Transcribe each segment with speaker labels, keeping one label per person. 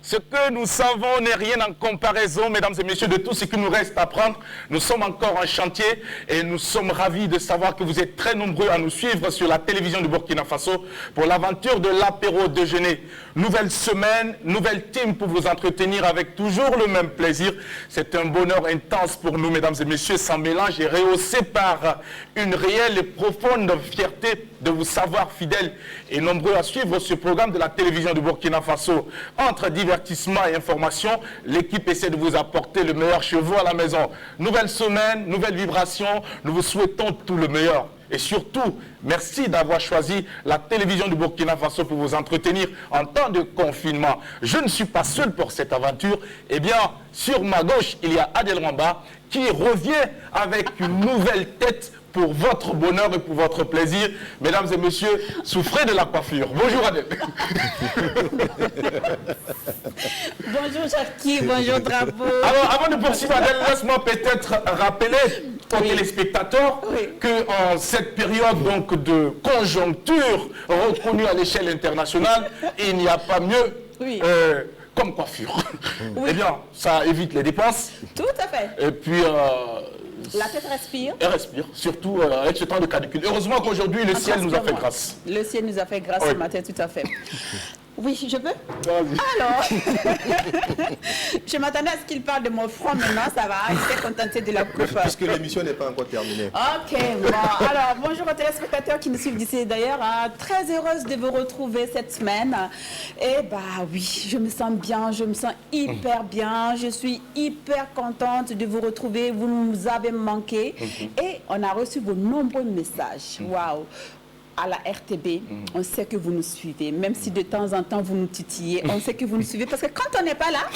Speaker 1: Ce que nous savons n'est rien en comparaison, mesdames et messieurs, de tout ce qui nous reste à apprendre. Nous sommes encore en chantier et nous sommes ravis de savoir que vous êtes très nombreux à nous suivre sur la télévision du Burkina Faso pour l'aventure de l'apéro déjeuner. Nouvelle semaine, nouvelle team pour vous entretenir avec toujours le même plaisir. C'est un bonheur intense pour nous, mesdames et messieurs, sans mélange et rehaussé par une réelle et profonde fierté de vous savoir fidèles et nombreux à suivre ce programme de la télévision du Burkina Faso. Entre divertissement et information, l'équipe essaie de vous apporter le meilleur chez vous à la maison. Nouvelle semaine, nouvelle vibration, nous vous souhaitons tout le meilleur. Et surtout, merci d'avoir choisi la télévision du Burkina Faso pour vous entretenir en temps de confinement. Je ne suis pas seul pour cette aventure. Eh bien, sur ma gauche, il y a Adel Ramba qui revient avec une nouvelle tête pour votre bonheur et pour votre plaisir. Mesdames et messieurs, souffrez de la coiffure. Bonjour Adel.
Speaker 2: Bonjour Jackie, bonjour Drapeau.
Speaker 1: Alors, avant de poursuivre Adel, laisse-moi peut-être rappeler aux téléspectateurs qu'en cette période donc, de conjoncture reconnue à l'échelle internationale, il n'y a pas mieux comme coiffure. Eh bien, ça évite les dépenses.
Speaker 2: Tout à fait.
Speaker 1: Et puis...
Speaker 2: la tête respire.
Speaker 1: Elle respire, surtout avec ce temps de canicule. Heureusement qu'aujourd'hui, le ciel nous a fait grâce.
Speaker 2: Le ciel nous a fait grâce ce matin, tout à fait. Oui, je peux. Alors, je m'attendais à ce qu'il parle de mon front maintenant, ça va, il s'est contenté de la coupe.
Speaker 3: Puisque l'émission n'est pas encore terminée.
Speaker 2: Ok, bon. Alors, bonjour aux téléspectateurs qui nous suivent d'ici d'ailleurs. Très heureuse de vous retrouver cette semaine. Et bah oui, je me sens bien, je me sens hyper bien. Je suis hyper contente de vous retrouver. Vous nous avez manqué. Et on a reçu vos nombreux messages. Waouh! À la RTB, on sait que vous nous suivez, même si de temps en temps vous nous titillez, on sait que vous nous suivez, parce que quand on n'est pas là,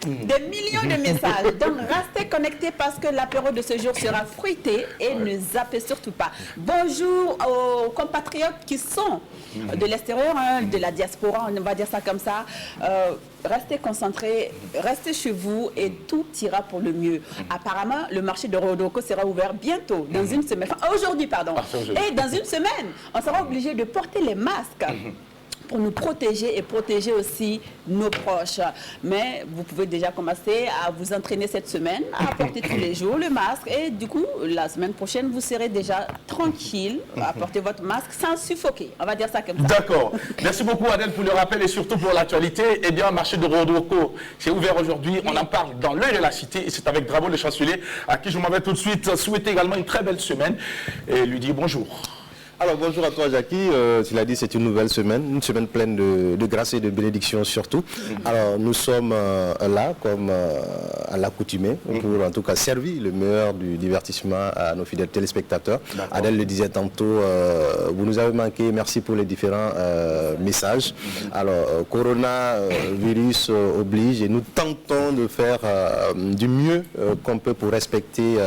Speaker 2: des millions de messages. Donc restez connectés parce que l'apéro de ce jour sera fruité et ne zappez surtout pas. Bonjour aux compatriotes qui sont de l'extérieur, de la diaspora, on va dire ça comme ça. Restez concentrés, restez chez vous et tout ira pour le mieux. Apparemment, le marché de Rodoko sera ouvert bientôt, dans une semaine. Enfin, aujourd'hui, pardon. Et dans une semaine, on sera obligé de porter les masques pour nous protéger et protéger aussi nos proches. Mais vous pouvez déjà commencer à vous entraîner cette semaine, à porter tous les jours le masque. Et du coup, la semaine prochaine, vous serez déjà tranquille à porter votre masque sans suffoquer. On va dire ça comme ça.
Speaker 1: D'accord. Merci beaucoup Adèle pour le rappel et surtout pour l'actualité. Eh bien, le marché de Rodoko, c'est ouvert aujourd'hui. On en parle dans l'œil de la cité et c'est avec Drapeau le chancelier à qui je m'en vais tout de suite souhaiter également une très belle semaine et lui dire bonjour.
Speaker 3: Alors bonjour à toi Jackie, tu l'as dit, c'est une nouvelle semaine, une semaine pleine de grâce et de bénédictions surtout. Alors nous sommes là comme à l'accoutumée pour en tout cas servir le meilleur du divertissement à nos fidèles téléspectateurs. Adèle le disait tantôt, vous nous avez manqué, merci pour les différents messages. Alors coronavirus oblige et nous tentons de faire du mieux qu'on peut pour respecter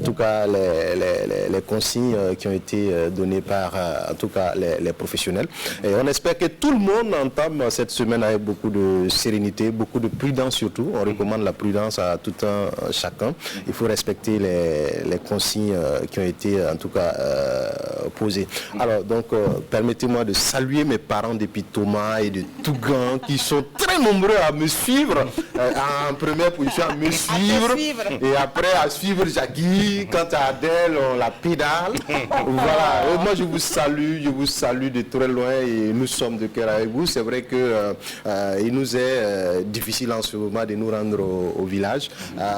Speaker 3: en tout cas les consignes qui ont été données par en tout cas les professionnels. Et on espère que tout le monde entame cette semaine avec beaucoup de sérénité, beaucoup de prudence surtout. On recommande la prudence à tout un chacun. Il faut respecter les consignes qui ont été en tout cas posées. Alors donc permettez-moi de saluer mes parents depuis Thomas et de Tougan qui sont très nombreux à me suivre en première position à me suivre et après à suivre Jackie. Quant à Adèle, on la pédale. Voilà. Et moi je vous salue de très loin et nous sommes de cœur avec vous. C'est vrai que il nous est difficile en ce moment de nous rendre au village,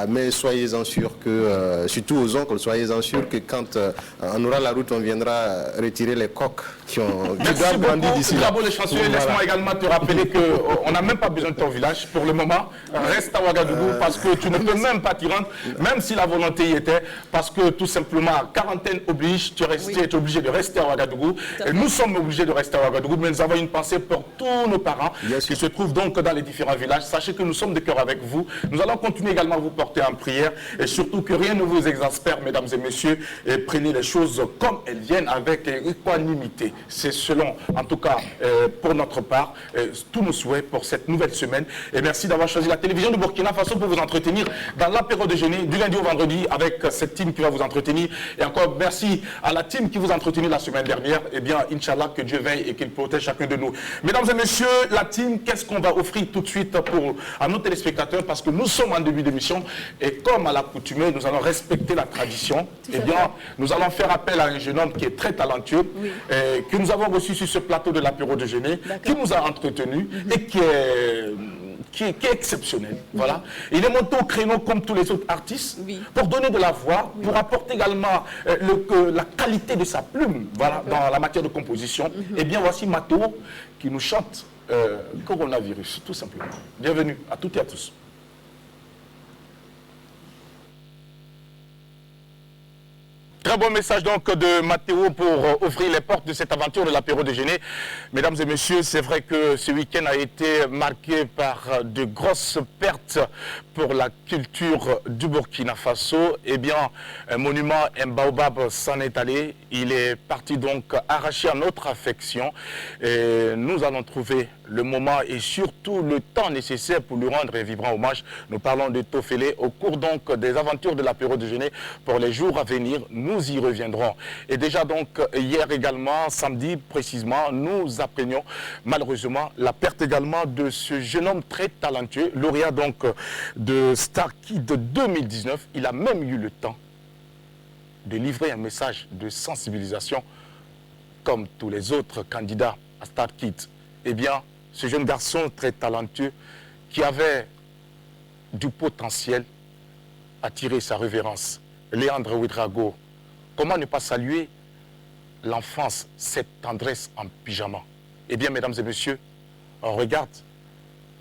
Speaker 3: mais soyez-en sûrs que, surtout aux oncles, soyez-en sûrs que quand on aura la route, on viendra retirer les coques qui doivent grandir d'ici là.
Speaker 1: Bravo les chanceliers, laisse-moi également te rappeler qu'on n'a même pas besoin de ton village pour le moment. Reste à Ouagadougou parce que tu ne peux même pas t'y rendre, même si la volonté y était, parce que tout simplement, quarantaine oblige, tu es obligé de rester à Ouagadougou. Et nous sommes obligés de rester à Ouagadougou, mais nous avons une pensée pour tous nos parents qui se trouvent donc dans les différents villages. Sachez que nous sommes de cœur avec vous. Nous allons continuer également à vous porter en prière et surtout que rien ne vous exaspère, mesdames et messieurs, et prenez les choses comme elles viennent avec équanimité. C'est selon, en tout cas, pour notre part, tous nos souhaits pour cette nouvelle semaine. Et merci d'avoir choisi la télévision du Burkina Faso pour vous entretenir dans l'apéro déjeuner du lundi au vendredi avec cette team qui va vous entretenir. Et encore merci à la team qui vous a entretenu la semaine semaine dernière. Eh bien, Inch'Allah, que Dieu veille et qu'il protège chacun de nous. Mesdames et messieurs, la team, qu'est-ce qu'on va offrir tout de suite à nos téléspectateurs? Parce que nous sommes en début d'émission et comme à l'accoutumée, nous allons respecter la tradition. Eh bien, nous allons faire appel à un jeune homme qui est très talentueux, que nous avons reçu sur ce plateau de l'apéro déjeuner, qui nous a entretenus et qui est exceptionnel. Voilà. Il est monté au créneau comme tous les autres artistes pour donner de la voix, pour apporter également la qualité de sa plume dans la matière de composition. Et bien voici Matteo qui nous chante Coronavirus, tout simplement. Bienvenue à toutes et à tous. Très bon message donc de Matteo pour ouvrir les portes de cette aventure de l'apéro déjeuner. Mesdames et messieurs, c'est vrai que ce week-end a été marqué par de grosses pertes pour la culture du Burkina Faso. Eh bien, un monument, un baobab s'en est allé. Il est parti donc arracher à notre affection. Et nous allons trouver le moment et surtout le temps nécessaire pour lui rendre un vibrant hommage. Nous parlons de Tofele au cours donc des aventures de l'apéro déjeuner pour les jours à venir. Nous y reviendrons. Et déjà donc hier également, samedi précisément, nous apprenions malheureusement la perte également de ce jeune homme très talentueux, lauréat donc de Star Kid 2019. Il a même eu le temps de livrer un message de sensibilisation comme tous les autres candidats à Star Kid. Eh bien, ce jeune garçon très talentueux qui avait du potentiel a tiré sa révérence. Léandre Ouedraogo, comment ne pas saluer l'enfance, cette tendresse en pyjama? Eh bien, mesdames et messieurs, on regarde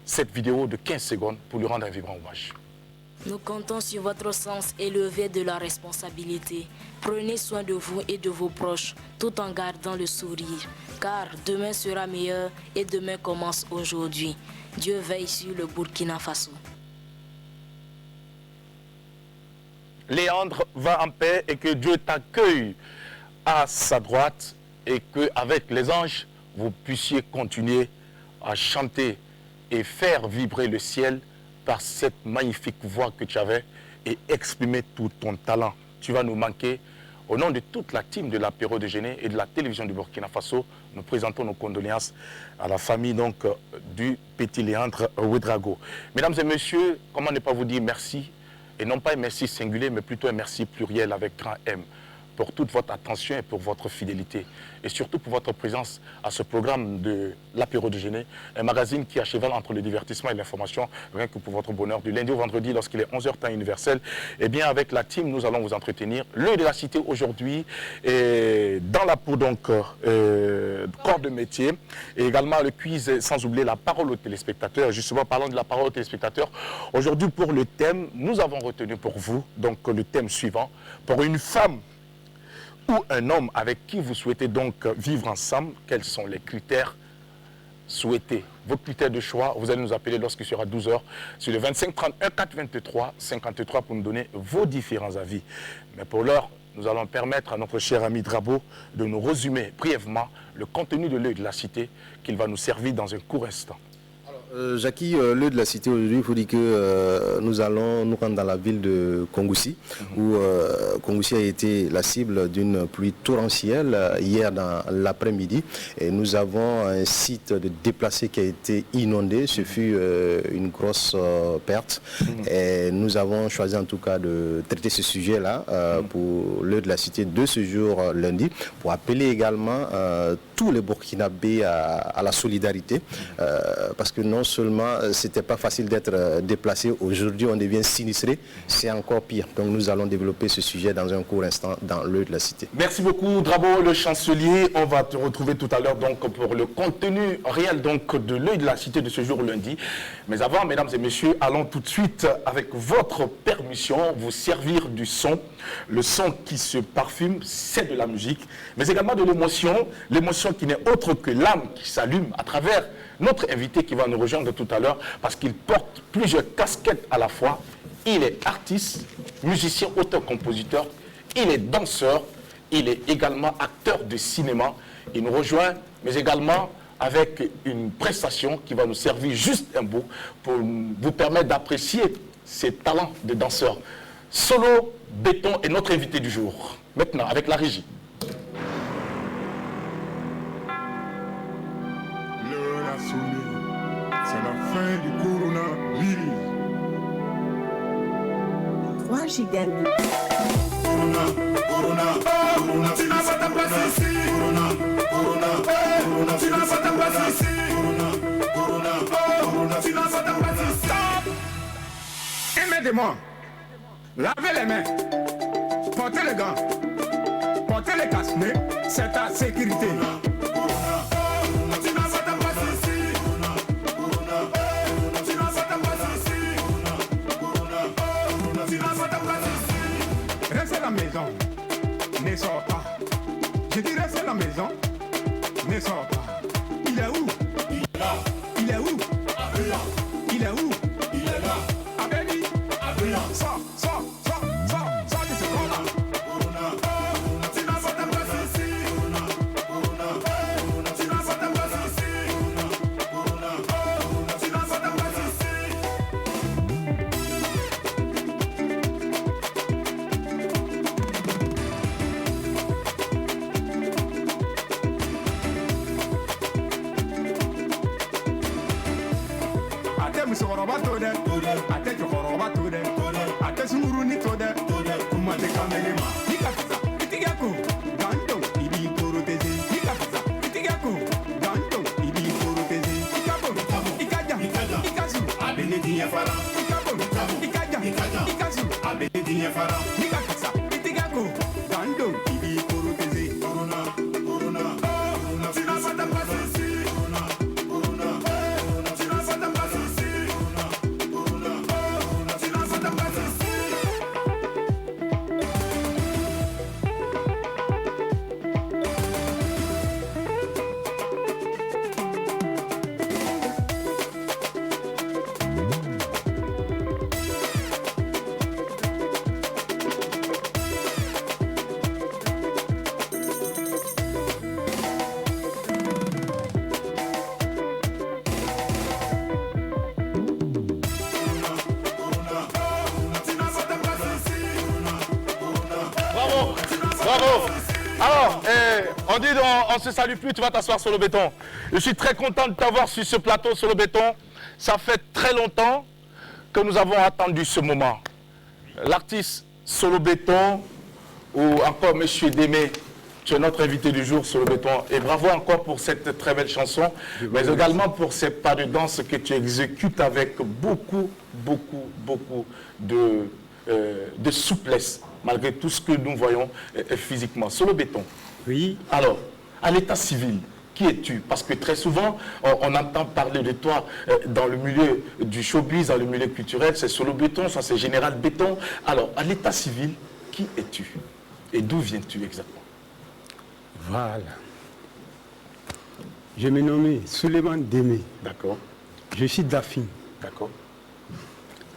Speaker 1: cette vidéo de 15 secondes pour lui rendre un vibrant hommage.
Speaker 4: Nous comptons sur votre sens élevé de la responsabilité. Prenez soin de vous et de vos proches, tout en gardant le sourire. Car demain sera meilleur et demain commence aujourd'hui. Dieu veille sur le Burkina Faso.
Speaker 1: Léandre, va en paix et que Dieu t'accueille à sa droite et qu'avec les anges, vous puissiez continuer à chanter et faire vibrer le ciel par cette magnifique voix que tu avais et exprimer tout ton talent. Tu vas nous manquer. Au nom de toute la team de l'apéro déjeuner et de la télévision du Burkina Faso, nous présentons nos condoléances à la famille donc, du petit Léandre Ouedraogo. Mesdames et messieurs, comment ne pas vous dire merci? Et non pas un merci singulier, mais plutôt un merci pluriel avec grand M, pour toute votre attention et pour votre fidélité. Et surtout pour votre présence à ce programme de l'apéro déjeuner, un magazine qui est à cheval entre le divertissement et l'information, rien que pour votre bonheur, du lundi au vendredi lorsqu'il est 11h temps universel. Eh bien, avec la team, nous allons vous entretenir. L'œil de la cité aujourd'hui est dans la peau, donc, corps de métier. Et également le quiz, sans oublier la parole aux téléspectateurs. Justement, parlons de la parole aux téléspectateurs. Aujourd'hui, pour le thème, nous avons retenu pour vous, donc, le thème suivant. Pour une femme ou un homme avec qui vous souhaitez donc vivre ensemble, quels sont les critères souhaités? Vos critères de choix, vous allez nous appeler lorsqu'il sera 12h sur le 25 31 4 23 53 pour nous donner vos différents avis. Mais pour l'heure, nous allons permettre à notre cher ami Drabo de nous résumer brièvement le contenu de l'œil de la cité qu'il va nous servir dans un court instant.
Speaker 3: Jackie, l'œil de la cité aujourd'hui, il faut dire que nous allons nous rendre dans la ville de Kongoussi, où Kongoussi a été la cible d'une pluie torrentielle hier dans l'après-midi. Et nous avons un site de déplacé qui a été inondé. Ce fut une grosse perte. Et nous avons choisi en tout cas de traiter ce sujet-là pour l'œil de la cité de ce jour lundi, pour appeler également tous les Burkinabés à la solidarité, parce que non seulement c'était pas facile d'être déplacé, aujourd'hui on devient sinistré, c'est encore pire. Donc nous allons développer ce sujet dans un court instant dans l'œil de la cité.
Speaker 1: Merci beaucoup Drabo, le chancelier. On va te retrouver tout à l'heure donc pour le contenu réel donc de l'œil de la cité de ce jour lundi. Mais avant, mesdames et messieurs, allons tout de suite avec votre permission vous servir du son. Le son qui se parfume, c'est de la musique, mais également de l'émotion. L'émotion qui n'est autre que l'âme qui s'allume à travers notre invité qui va nous rejoindre tout à l'heure parce qu'il porte plusieurs casquettes à la fois. Il est artiste, musicien, auteur, compositeur, il est danseur, il est également acteur de cinéma. Il nous rejoint, mais également avec une prestation qui va nous servir juste un bout pour vous permettre d'apprécier ses talents de danseur. Solo Béton est notre invité du jour. Maintenant, avec la régie.
Speaker 5: dimanche dernier.
Speaker 6: Aimez-moi, lavez les mains, portez les gants, portez les casques-nez, c'est ta sécurité. Restez à la maison, ne sors pas. Je dis restez à la maison, ne sors pas. Il est où? Il est là. Il est où? Il est où? Il est là. Abedi, sors, sors, sors, sors, sors de ce corps-là. Tu n'as pas ta place ici. Tu n'as pas ta place ici. Tu n'as pas ta place ici. Ate musokɔrɔba to dɛ, ate cɛkɔrɔba to dɛ, ate sunkurunin to dɛ, kuma tɛ kamalen ma. I ka fisa, i tigɛ ko, gan don, i b'i protégé. I ka fisa, i tigɛ ko, gan don, i b'i protégé. I ka bon, i ka jan, i ka su, a bɛ ne diɲɛ fara. I ka bon, i ka jan, i ka su, a bɛ ne diɲɛ fara. I ka fisa, i tigɛ ko, gan don, i b'i protégé. Corona, corona, tu n'as pas ta place ici. Corona, tu n'as pas ta place ici. Corona, tu n'as pas ta place ici.
Speaker 1: Bravo, bravo. Alors, on dit on se salue plus, tu vas t'asseoir sur le béton. Je suis très content de t'avoir sur ce plateau, sur le béton. Ça fait très longtemps que nous avons attendu ce moment. L'artiste Solo Béton ou encore Monsieur Démé, tu es notre invité du jour sur le béton. Et bravo encore pour cette très belle chanson, mais également pour ces pas de danse que tu exécutes avec beaucoup de souplesse, malgré tout ce que nous voyons physiquement. Solo Béton.
Speaker 7: Oui.
Speaker 1: Alors, à l'état civil, qui es-tu? Parce que très souvent, on entend parler de toi dans le milieu du showbiz, dans le milieu culturel, c'est Solo Béton, ça c'est Général Béton. Alors, à l'état civil, qui es-tu? Et d'où viens-tu exactement?
Speaker 7: Voilà. Je me nomme Suleiman Démé.
Speaker 1: D'accord,
Speaker 7: Je suis d'Afin.
Speaker 1: d'accord.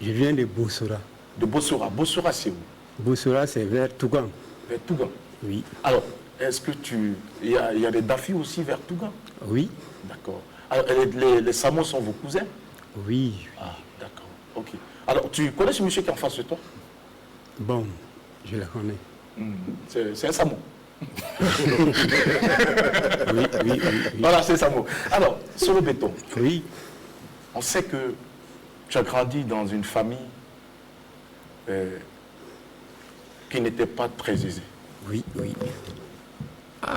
Speaker 7: Je viens de Boussora.
Speaker 1: De Boussora. Boussora, c'est où?
Speaker 7: Boussora, c'est vers Tougan.
Speaker 1: Vers Tougan.
Speaker 7: Oui.
Speaker 1: Alors, est-ce que il y a des Dafi aussi vers Tougan?
Speaker 7: Oui.
Speaker 1: D'accord. Alors, les Samos sont vos cousins?
Speaker 7: Oui.
Speaker 1: Ah, d'accord. Ok. Alors, tu connais ce monsieur qui est en face de toi?
Speaker 7: Bon, je la connais.
Speaker 1: C'est un Samo.
Speaker 7: Oui.
Speaker 1: Voilà, c'est un Samo. Alors, Solo Béton,
Speaker 7: Oui.
Speaker 1: on sait que tu as grandi dans une famille qui n'était pas très aisée.
Speaker 7: Oui.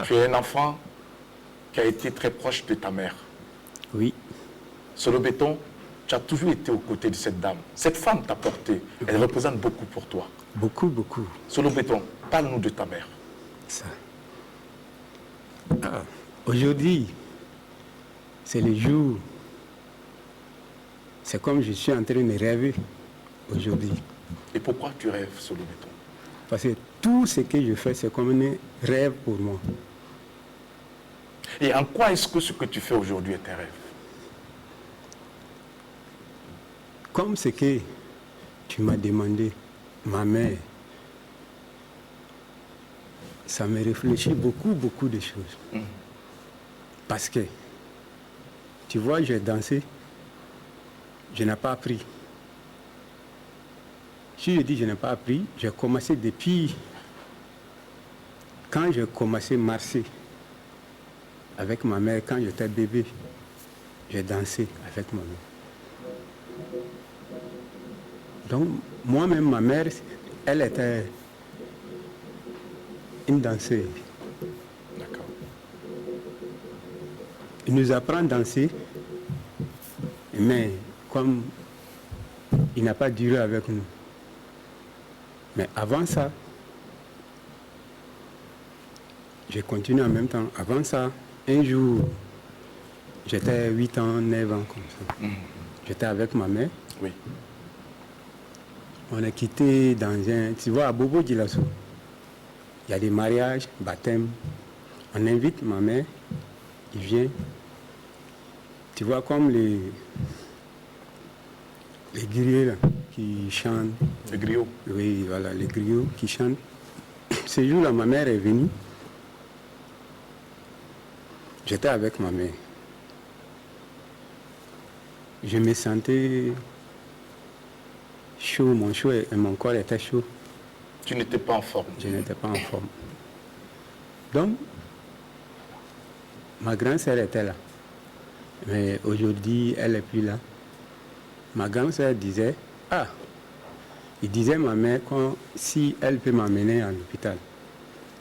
Speaker 1: Tu es un enfant qui a été très proche de ta mère.
Speaker 7: Oui.
Speaker 1: Solo Béton, tu as toujours été aux côtés de cette dame. Cette femme t'a porté. Elle représente beaucoup pour toi.
Speaker 7: Beaucoup.
Speaker 1: Solo Béton, parle-nous de ta mère.
Speaker 7: Ça. Aujourd'hui, c'est le jour. C'est comme je suis en train de rêver aujourd'hui.
Speaker 1: Et pourquoi tu rêves, Solo Béton?
Speaker 7: Parce que tout ce que je fais, c'est comme un rêve pour moi.
Speaker 1: Et en quoi est-ce que ce que tu fais aujourd'hui est un rêve?
Speaker 7: Comme ce que tu m'as demandé, ma mère, ça me réfléchit beaucoup de choses. Parce que, tu vois, j'ai dansé, je n'ai pas appris. Si je dis je n'ai pas appris, j'ai commencé depuis quand j'ai commencé à marcher avec ma mère, quand j'étais bébé, j'ai dansé avec ma mère. Donc, moi-même, ma mère, elle était une danseuse.
Speaker 1: D'accord.
Speaker 7: Il nous apprend à danser, mais comme il n'a pas duré avec nous. Mais avant ça, j'ai continué en même temps. Avant ça, un jour, j'étais 8 ans, 9 ans comme ça. J'étais avec ma mère.
Speaker 1: Oui.
Speaker 7: On a quitté dans un... Tu vois, à Bobo Djilasso, il y a des mariages, baptêmes. On invite ma mère, il vient. Tu vois, comme les griots là, qui chantent.
Speaker 1: Le griot.
Speaker 7: Oui, voilà, les griots qui chantent. Ce jour-là, ma mère est venue. J'étais avec ma mère. Je me sentais chaud, mon corps était chaud.
Speaker 1: Tu n'étais pas en forme.
Speaker 7: Je n'étais pas en forme. Donc, ma grande sœur était là. Mais aujourd'hui, elle n'est plus là. Ma grande sœur disait, il disait à ma mère si elle peut m'amener à l'hôpital.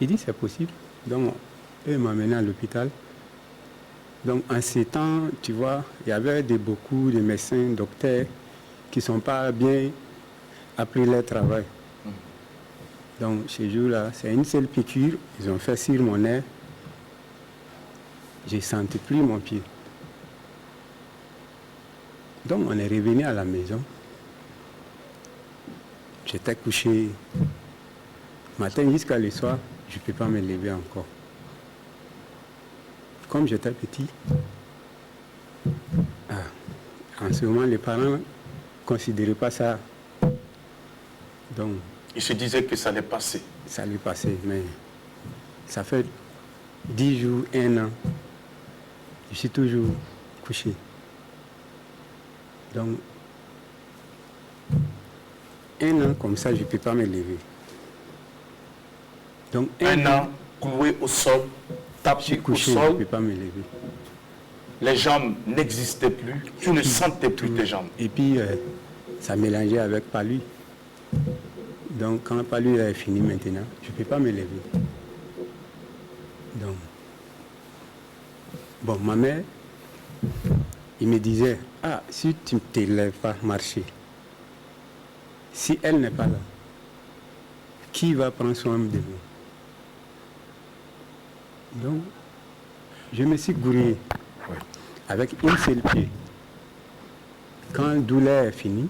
Speaker 7: Il dit, c'est possible. Donc, elle m'a amené à l'hôpital. Donc, en ces temps, tu vois, il y avait beaucoup de médecins, docteurs, qui ne sont pas bien appris leur travail. Donc, ce jour-là, c'est une seule piqûre. Ils ont fait sur mon nez. Je ne sentais plus mon pied. Donc, on est revenu à la maison. J'étais couché matin jusqu'à le soir. Je ne peux pas me lever encore. Comme j'étais petit, en ce moment, les parents ne considéraient pas ça. Donc,
Speaker 1: Il se disait que ça allait passer.
Speaker 7: ça lui passait, mais ça fait 10 jours, 1 an. Je suis toujours couché. Donc, 1 an comme ça, je ne peux pas me lever. Donc,
Speaker 1: Un an cloué au sol,
Speaker 7: je
Speaker 1: tapé
Speaker 7: suis
Speaker 1: au
Speaker 7: couché, je ne
Speaker 1: sol,
Speaker 7: peux pas me lever.
Speaker 1: les jambes n'existaient plus, tu ne sentais plus tes jambes.
Speaker 7: Et puis, ça mélangeait avec Palu. Donc, quand Palu est fini maintenant, je ne peux pas me lever. Donc, bon, ma mère, il me disait, si tu ne te lèves pas marcher, si elle n'est pas là, qui va prendre soin de vous? Donc, je me suis gouré avec une seule pied. Quand la douleur est finie,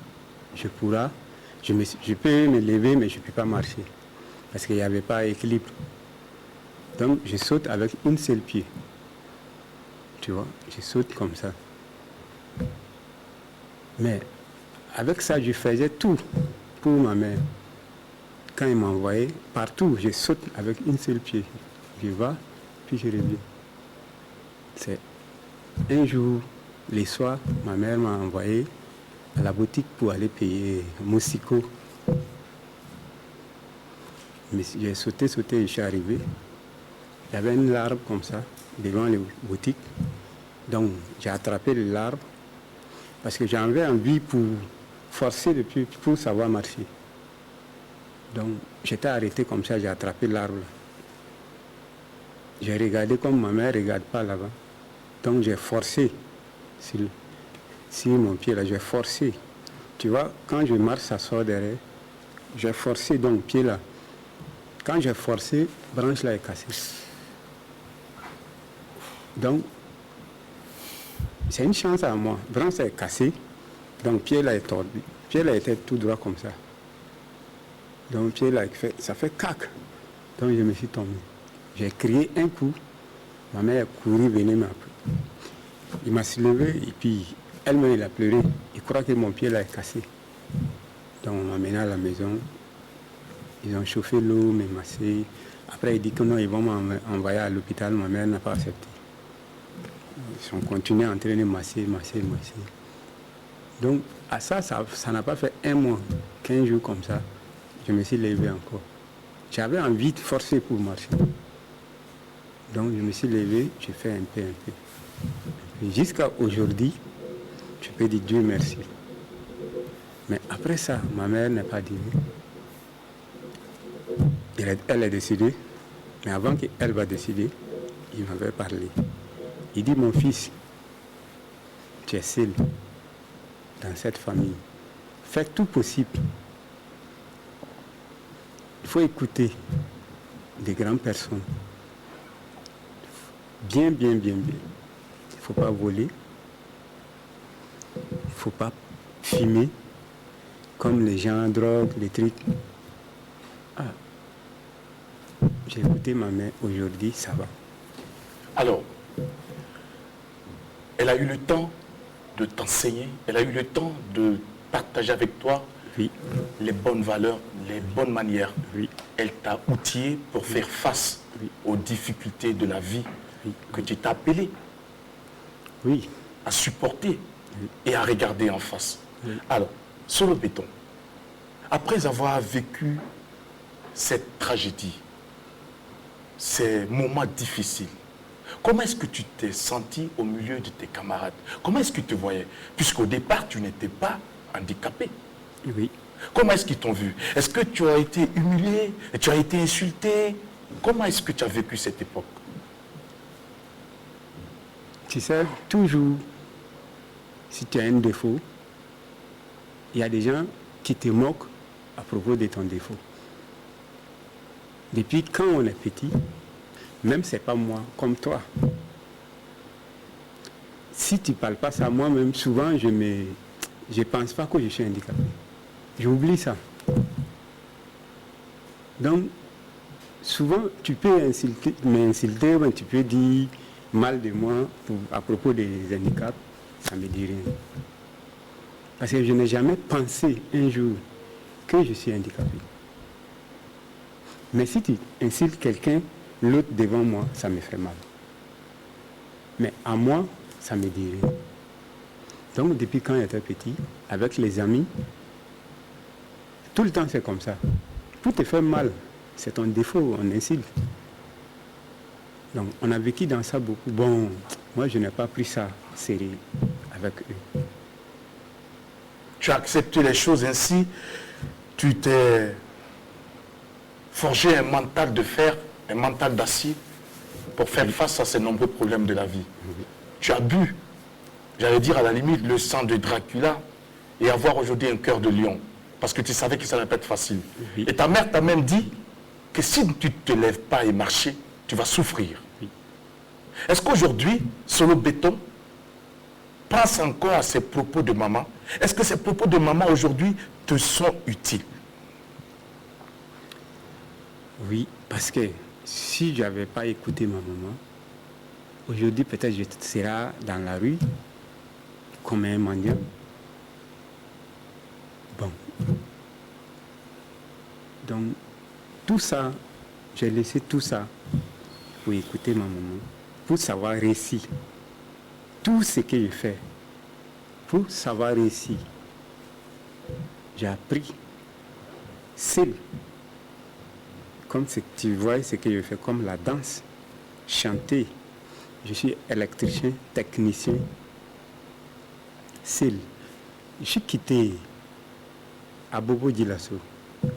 Speaker 7: je peux me lever, mais je ne peux pas marcher. Parce qu'il n'y avait pas d'équilibre. Donc, je saute avec une seule pied. Tu vois, je saute comme ça. Mais avec ça, je faisais tout pour ma mère. Quand il m'envoyait, partout, je saute avec une seule pied. Je vais, puis je reviens. C'est un jour, les soirs, ma mère m'a envoyé à la boutique pour aller payer Moussiko. Mais j'ai sauté, je suis arrivé. Il y avait une larve comme ça, devant les boutiques. Donc, j'ai attrapé l'arbre parce que j'avais envie pour forcer le pied pour savoir marcher. Donc, j'étais arrêté comme ça, j'ai attrapé l'arbre. J'ai regardé comme ma mère ne regarde pas là-bas. Donc, j'ai forcé sur mon pied là, j'ai forcé. Tu vois, quand je marche, ça sort derrière. J'ai forcé donc pied là. Quand j'ai forcé, branche là est cassée. Donc, c'est une chance à moi. Branche est cassée, donc pied là est tordu. Pied là était tout droit comme ça. Donc pied là, ça fait cac. Donc je me suis tombé. J'ai crié un coup. Ma mère a couru, venir m'appeler. Il m'a soulevé et puis elle-même elle a pleuré. Il croit que mon pied là est cassé. Donc on m'a mené à la maison. Ils ont chauffé l'eau, m'ont massé. Après, il dit que non, ils vont m'envoyer à l'hôpital. Ma mère n'a pas accepté. Ils ont continué à entraîner, masser. Donc, à ça n'a pas fait 1 mois, 15 jours comme ça. Je me suis levé encore. J'avais envie de forcer pour marcher. Donc, je me suis levé, j'ai fait un peu. Jusqu'à aujourd'hui, je peux dire Dieu merci. Mais après ça, ma mère n'est pas dit. Elle est décédée, mais avant qu'elle va décider, il m'avait parlé. Il dit, mon fils, tu es seul dans cette famille. Fais tout possible. Il faut écouter des grandes personnes. Bien. Il ne faut pas voler. Il ne faut pas fumer comme les gens droguent, les trucs. Ah, j'ai écouté ma mère aujourd'hui, ça va.
Speaker 1: Alors, elle a eu le temps de t'enseigner, elle a eu le temps de partager avec toi
Speaker 7: Oui.
Speaker 1: les bonnes valeurs, les bonnes manières.
Speaker 7: Oui.
Speaker 1: Elle t'a outillé pour faire face aux difficultés de la vie que tu t'es appelé
Speaker 7: Oui.
Speaker 1: à supporter et à regarder en face. Alors, Solo Béton, après avoir vécu cette tragédie, ces moments difficiles, comment est-ce que tu t'es senti au milieu de tes camarades? Comment est-ce qu'ils te voyaient? Puisqu'au départ, tu n'étais pas handicapé.
Speaker 7: Oui.
Speaker 1: Comment est-ce qu'ils t'ont vu? Est-ce que tu as été humilié? Tu as été insulté? Comment est-ce que tu as vécu cette époque?
Speaker 7: Tu sais, toujours, si tu as un défaut, il y a des gens qui te moquent à propos de ton défaut. Depuis quand on est petit, même c'est pas moi, comme toi. Si tu ne parles pas ça, moi-même, souvent, je ne pense pas que je suis handicapé. J'oublie ça. Donc, souvent, tu peux m'insulter, mais tu peux dire mal de moi à propos des handicaps, ça ne me dit rien. Parce que je n'ai jamais pensé un jour que je suis handicapé. Mais si tu insultes quelqu'un, l'autre devant moi, ça me fait mal. Mais à moi, ça me dit rien. Donc, depuis quand j'étais petit, avec les amis, tout le temps c'est comme ça. Tout te fait mal. C'est ton défaut, on insulte. Donc, on a vécu dans ça beaucoup. Bon, moi, je n'ai pas pris ça sérieux avec eux.
Speaker 1: Tu as accepté les choses ainsi, tu t'es forgé un mental de fer, un mental d'acier pour faire face à ces nombreux problèmes de la vie. Tu as bu, j'allais dire à la limite, le sang de Dracula et avoir aujourd'hui un cœur de lion. Parce que tu savais que ça n'allait pas être facile.
Speaker 7: Oui.
Speaker 1: Et ta mère t'a même dit que si tu ne te lèves pas et marcher, tu vas souffrir.
Speaker 7: Oui.
Speaker 1: Est-ce qu'aujourd'hui, Solo Béton pense encore à ces propos de maman? Est-ce que ces propos de maman aujourd'hui te sont utiles?
Speaker 7: Oui, parce que si je n'avais pas écouté ma maman, aujourd'hui peut-être je serais dans la rue comme un mendiant. Bon. Donc, tout ça, j'ai laissé tout ça pour écouter ma maman, pour savoir réussir. Tout ce que je fais, pour savoir réussir, j'ai appris seul. Comme tu vois ce que je fais, comme la danse, chanter. Je suis électricien, technicien, seul. Je suis quitté à Bobo Djilasso,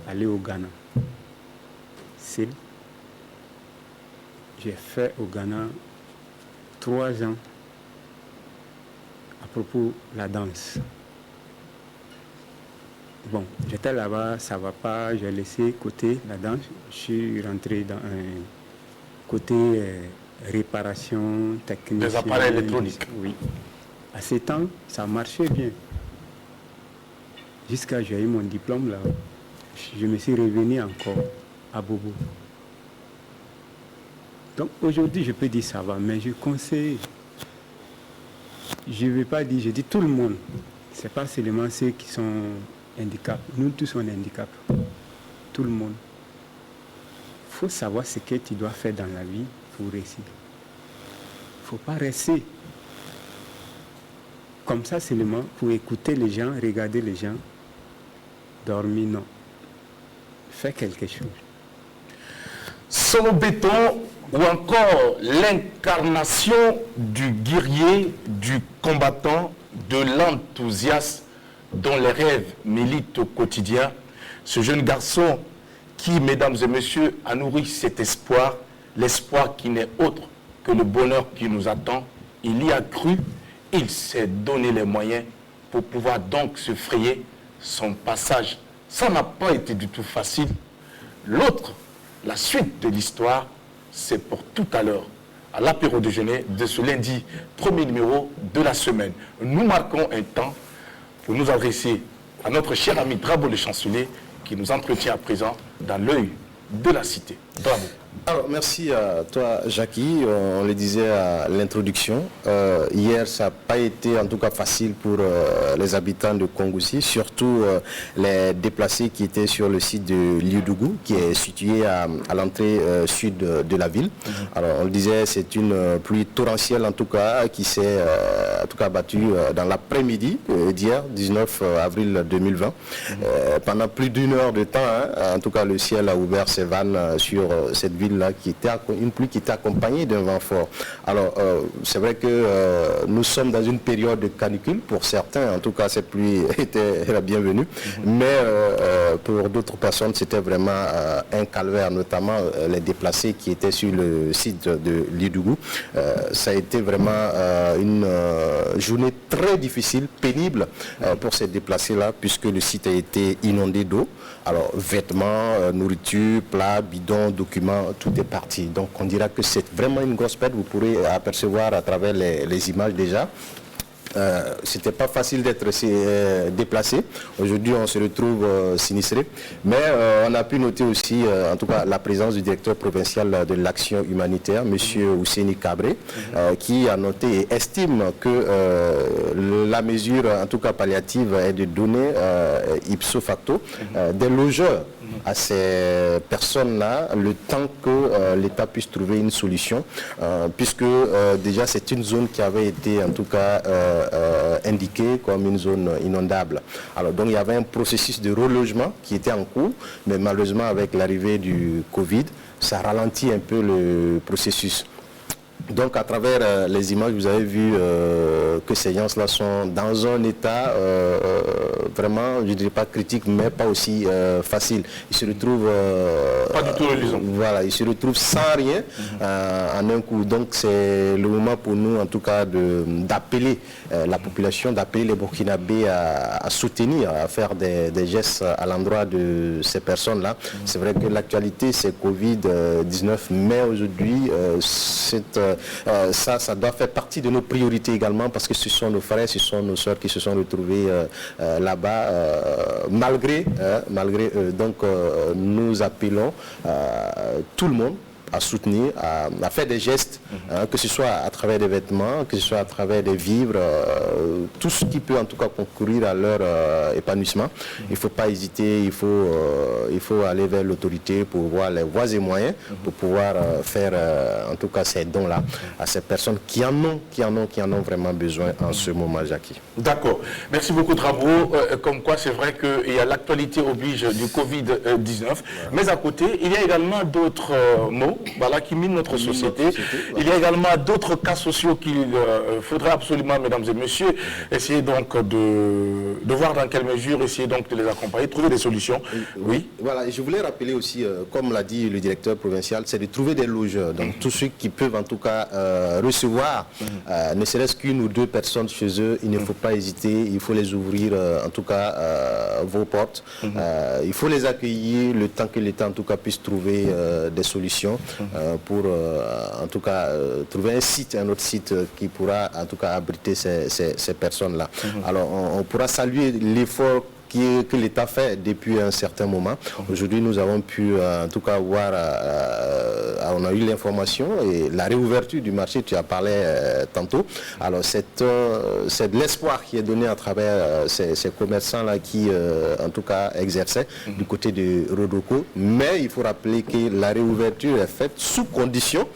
Speaker 7: aller au Ghana. Seul. J'ai fait au Ghana 3 ans à propos de la danse. Bon, j'étais là-bas, ça ne va pas, j'ai laissé côté la danse. Je suis rentré dans un côté réparation technique.
Speaker 1: Des appareils électroniques.
Speaker 7: Oui. À ce temps, ça marchait bien. Jusqu'à j'ai eu mon diplôme là. Je me suis revenu encore à Bobo. Donc aujourd'hui, je peux dire ça va, mais je conseille. Je ne vais pas dire, je dis tout le monde. Ce n'est pas seulement ceux qui sont handicapés. Nous tous on est handicapés. Tout le monde. Il faut savoir ce que tu dois faire dans la vie pour réussir. Il ne faut pas rester comme ça seulement pour écouter les gens, regarder les gens, dormir, non. Fais quelque chose.
Speaker 1: Solo Béton, ou encore l'incarnation du guerrier, du combattant, de l'enthousiaste dont les rêves militent au quotidien. Ce jeune garçon qui, mesdames et messieurs, a nourri cet espoir, l'espoir qui n'est autre que le bonheur qui nous attend. Il y a cru, il s'est donné les moyens pour pouvoir donc se frayer son passage. Ça n'a pas été du tout facile. L'autre, la suite de l'histoire, c'est pour tout à l'heure, à l'apéro déjeuner de ce lundi, premier numéro de la semaine. Nous marquons un temps pour nous adresser à notre cher ami Drabo le chancelier qui nous entretient à présent dans l'œil de la cité. Bravo.
Speaker 3: Alors, merci à toi, Jackie. On le disait à l'introduction. Hier, ça n'a pas été en tout cas facile pour les habitants de Kongoussi, surtout les déplacés qui étaient sur le site de Liudougou, qui est situé à l'entrée sud de la ville. Alors, on le disait, c'est une pluie torrentielle en tout cas qui s'est en tout cas battue dans l'après-midi d'hier, 19 avril 2020. Pendant plus d'une heure de temps, en tout cas, le ciel a ouvert ses vannes sur cette ville-là, qui était une pluie qui était accompagnée d'un vent fort. Alors, c'est vrai que nous sommes dans une période de canicule. Pour certains, en tout cas, cette pluie était la bienvenue. Mais pour d'autres personnes, c'était vraiment un calvaire, notamment les déplacés qui étaient sur le site de Liudougou. Ça a été vraiment une journée très difficile, pénible pour ces déplacés-là, puisque le site a été inondé d'eau. Alors, vêtements, nourriture, plats, bidons, documents, tout est parti. Donc, on dira que c'est vraiment une grosse perte. Vous pourrez apercevoir à travers les images déjà. C'était pas facile d'être déplacé. Aujourd'hui, on se retrouve sinistré. Mais on a pu noter aussi, en tout cas, la présence du directeur provincial de l'action humanitaire, M. Ousseini Kabré, qui a noté et estime que la mesure, en tout cas palliative, est de donner ipso facto des logeurs à ces personnes-là le temps que l'État puisse trouver une solution, puisque déjà c'est une zone qui avait été en tout cas indiquée comme une zone inondable. Alors donc il y avait un processus de relogement qui était en cours, mais malheureusement avec l'arrivée du Covid, ça ralentit un peu le processus. Donc à travers les images, vous avez vu que ces gens-là sont dans un état vraiment, je ne dirais pas critique, mais pas aussi facile. Ils se retrouvent...
Speaker 1: pas du tout reluisant.
Speaker 3: Voilà, ils se retrouvent sans rien en un coup. Donc c'est le moment pour nous, en tout cas, d'appeler la population, d'appeler les Burkinabés à soutenir, à faire des gestes à l'endroit de ces personnes-là. C'est vrai que l'actualité, c'est Covid-19, mais aujourd'hui, ça doit faire partie de nos priorités également, parce que ce sont nos frères, ce sont nos soeurs qui se sont retrouvés là-bas malgré eux. Donc nous appelons tout le monde à soutenir, à faire des gestes, que ce soit à travers des vêtements, que ce soit à travers des vivres, tout ce qui peut en tout cas concourir à leur épanouissement. Il ne faut pas hésiter, il faut aller vers l'autorité pour voir les voies et moyens pour pouvoir faire en tout cas ces dons-là à ces personnes qui en ont vraiment besoin en ce moment, Jackie.
Speaker 1: D'accord. Merci beaucoup, Drabo. Comme quoi, c'est vrai que l'actualité oblige du Covid-19, mais à côté, il y a également d'autres mots qui minent notre société. Il y a également d'autres cas sociaux qu'il faudrait absolument, mesdames et messieurs, essayer donc de voir dans quelle mesure, essayer donc de les accompagner, trouver des solutions. Oui.
Speaker 3: Voilà, je voulais rappeler aussi, comme l'a dit le directeur provincial, c'est de trouver des logeurs. Donc tous ceux qui peuvent en tout cas recevoir, ne serait-ce qu'une ou deux personnes chez eux, il ne faut pas hésiter, il faut les ouvrir en tout cas vos portes. Il faut les accueillir le temps que l'État en tout cas puisse trouver des solutions. Pour en tout cas trouver un autre site qui pourra en tout cas abriter ces personnes-là. Alors on pourra saluer l'effort que l'État fait depuis un certain moment. Aujourd'hui, nous avons pu en tout cas voir, on a eu l'information et la réouverture du marché, tu as parlé tantôt. Alors c'est de l'espoir qui est donné à travers ces commerçants-là qui en tout cas exerçaient du côté de Rodoko. Mais il faut rappeler que la réouverture est faite sous condition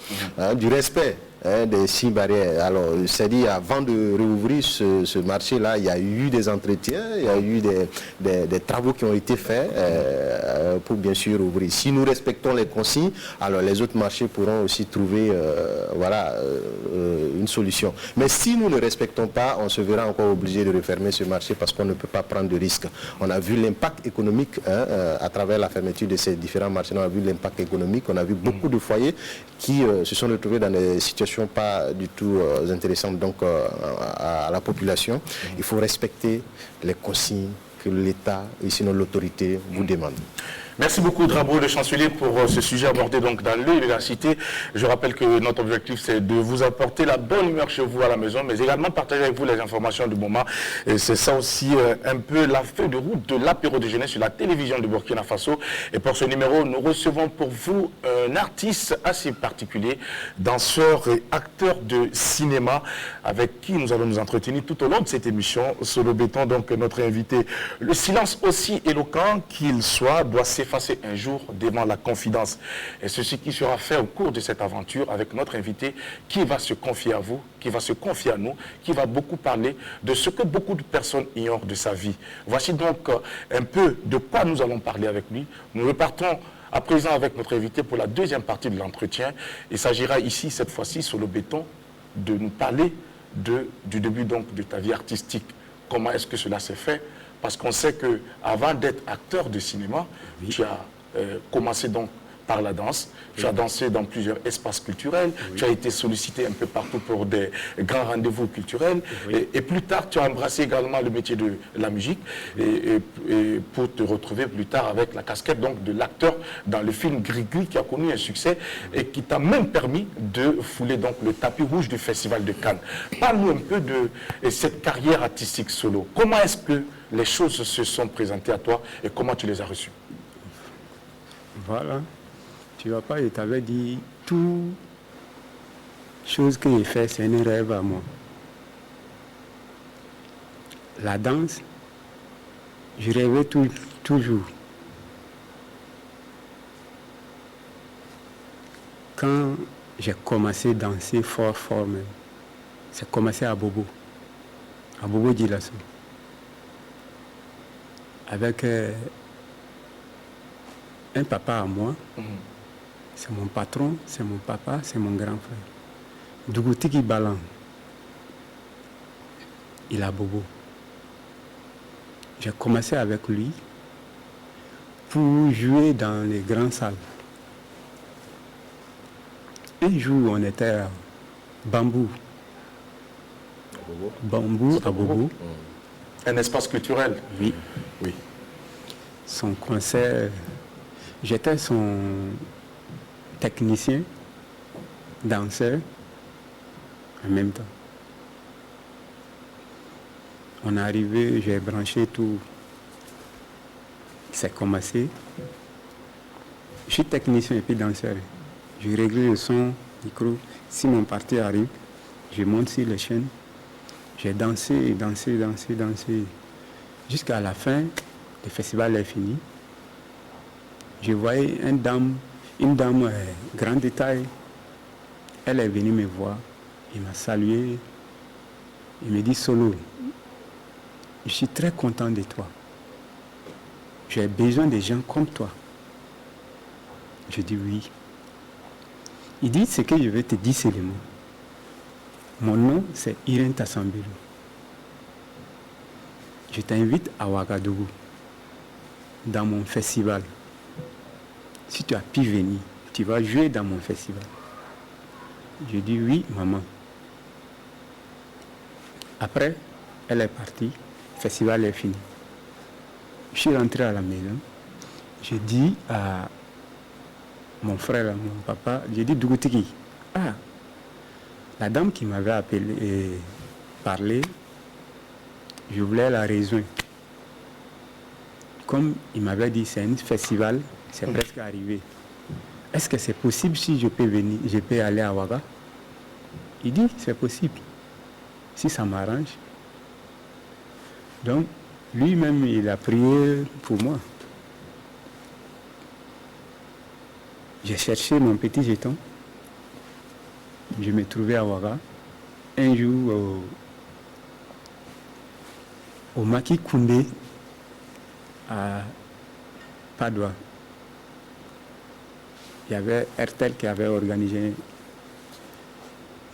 Speaker 3: du respect des 6 barrières. Alors, c'est-à-dire, avant de rouvrir ce marché-là, il y a eu des entretiens, il y a eu des travaux qui ont été faits pour bien sûr ouvrir. Si nous respectons les consignes, alors les autres marchés pourront aussi trouver une solution. Mais si nous ne respectons pas, on se verra encore obligé de refermer ce marché parce qu'on ne peut pas prendre de risques. On a vu l'impact économique à travers la fermeture de ces différents marchés. On a vu l'impact économique, on a vu beaucoup de foyers qui se sont retrouvés dans des situations pas du tout intéressantes donc à la population. Il faut respecter les consignes que l'État et sinon l'autorité vous demande.
Speaker 1: Merci beaucoup Drabo, le chancelier, pour ce sujet abordé donc dans l'université. Je rappelle que notre objectif, c'est de vous apporter la bonne humeur chez vous à la maison, mais également partager avec vous les informations du moment. Et c'est ça aussi un peu la feuille de route de l'apéro de jeunesse sur la télévision du Burkina Faso. Et pour ce numéro, nous recevons pour vous un artiste assez particulier, danseur et acteur de cinéma, avec qui nous allons nous entretenir tout au long de cette émission. Solo Béton, donc notre invité. Le silence aussi éloquent qu'il soit doit s'effacer un jour devant la confidence. Et ceci qui sera fait au cours de cette aventure avec notre invité qui va se confier à vous, qui va se confier à nous, qui va beaucoup parler de ce que beaucoup de personnes ignorent de sa vie. Voici donc un peu de quoi nous allons parler avec lui. Nous repartons à présent avec notre invité pour la deuxième partie de l'entretien. Il s'agira ici, cette fois-ci, sur le béton, de nous parler du début donc de ta vie artistique. Comment est-ce que cela s'est fait? Parce qu'on sait qu'avant d'être acteur de cinéma, oui, tu as commencé donc par la danse, oui, tu as dansé dans plusieurs espaces culturels, oui, tu as été sollicité un peu partout pour des grands rendez-vous culturels, oui, et plus tard tu as embrassé également le métier de la musique, oui, et pour te retrouver plus tard avec la casquette donc de l'acteur dans le film Grigui qui a connu un succès, oui, et qui t'a même permis de fouler donc le tapis rouge du Festival de Cannes. Parle-nous un peu de cette carrière artistique solo. Comment est-ce que les choses se sont présentées à toi et comment tu les as reçues?
Speaker 7: Voilà. Tu vois pas, je t'avais dit, tout chose que j'ai fait, c'est un rêve à moi. La danse, je rêvais toujours. Quand j'ai commencé à danser fort même, c'est commencé à Bobo Djilasso. Avec un papa à moi, c'est mon patron, c'est mon papa, c'est mon grand frère. Dougoutiki Balan, il a Bobo. J'ai commencé avec lui pour jouer dans les grandes salles. Un jour, on était à Bambou. Bambou à Bobo.
Speaker 1: Un espace culturel.
Speaker 7: Oui.
Speaker 1: Oui.
Speaker 7: Son concert, j'étais son technicien, danseur, en même temps. On est arrivé, j'ai branché tout. C'est commencé. Je suis technicien et puis danseur. Je règle le son, micro. Si mon parti arrive, je monte sur les chaînes. J'ai dansé. Jusqu'à la fin, le festival est fini. Je voyais une dame grande de taille. Elle est venue me voir. Il m'a salué. Il me dit, Solo, je suis très content de toi. J'ai besoin de gens comme toi. Je dis oui. Il dit, ce que je vais te dire, c'est le mot. Mon nom, c'est Irène Tassambelo. Je t'invite à Ouagadougou, dans mon festival. Si tu as pu venir, tu vas jouer dans mon festival. Je dis oui, maman. Après, elle est partie, le festival est fini. Je suis rentré à la maison. J'ai dit à mon frère, à mon papa, j'ai dit Dougoutiki, la dame qui m'avait appelé et parlé, je voulais la rejoindre. Comme il m'avait dit, c'est un festival, c'est presque arrivé. Est-ce que c'est possible si je peux venir, je peux aller à Ouaga? Il dit, c'est possible, si ça m'arrange. Donc, lui-même, il a prié pour moi. J'ai cherché mon petit jeton. je me trouvais à Ouaga. Un jour, au Maki Koundé, à Padoua, il y avait RTL qui avait organisé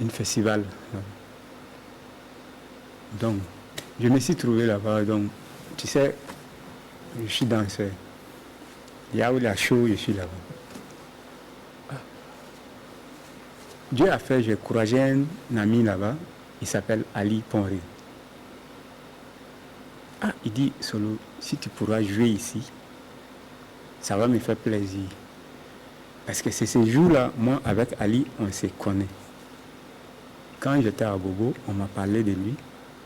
Speaker 7: un festival. Donc, je me suis trouvé là-bas. Donc, tu sais, je suis danseur. Il y a où la show, je suis là-bas. Dieu a fait, j'ai encouragé un ami là-bas, il s'appelle Ali Ponri. Il dit, Solo, si tu pourras jouer ici, ça va me faire plaisir. Parce que c'est ces jours-là, moi, avec Ali, on se connaît. Quand j'étais à Bobo, on m'a parlé de lui.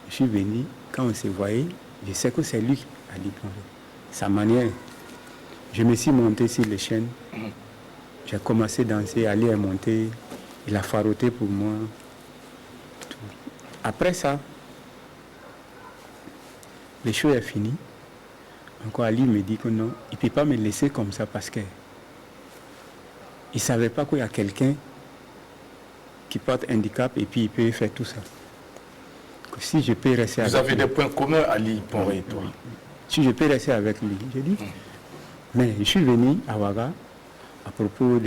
Speaker 7: Je suis venu, quand on s'est voyé, je sais que c'est lui, Ali Ponri. Sa manière. Je me suis monté sur les chaînes. J'ai commencé à danser, Ali est monté. Il a faroté pour moi. Tout. Après ça, le show est fini. Encore Ali me dit que non, il ne peut pas me laisser comme ça parce que il ne savait pas qu'il y a quelqu'un qui porte handicap et puis il peut faire tout ça. Que si je peux rester
Speaker 1: Vous avez des points communs, Ali Ponri et toi.
Speaker 7: Si je peux rester avec lui, j'ai dit. Mais je suis venu à Ouaga à propos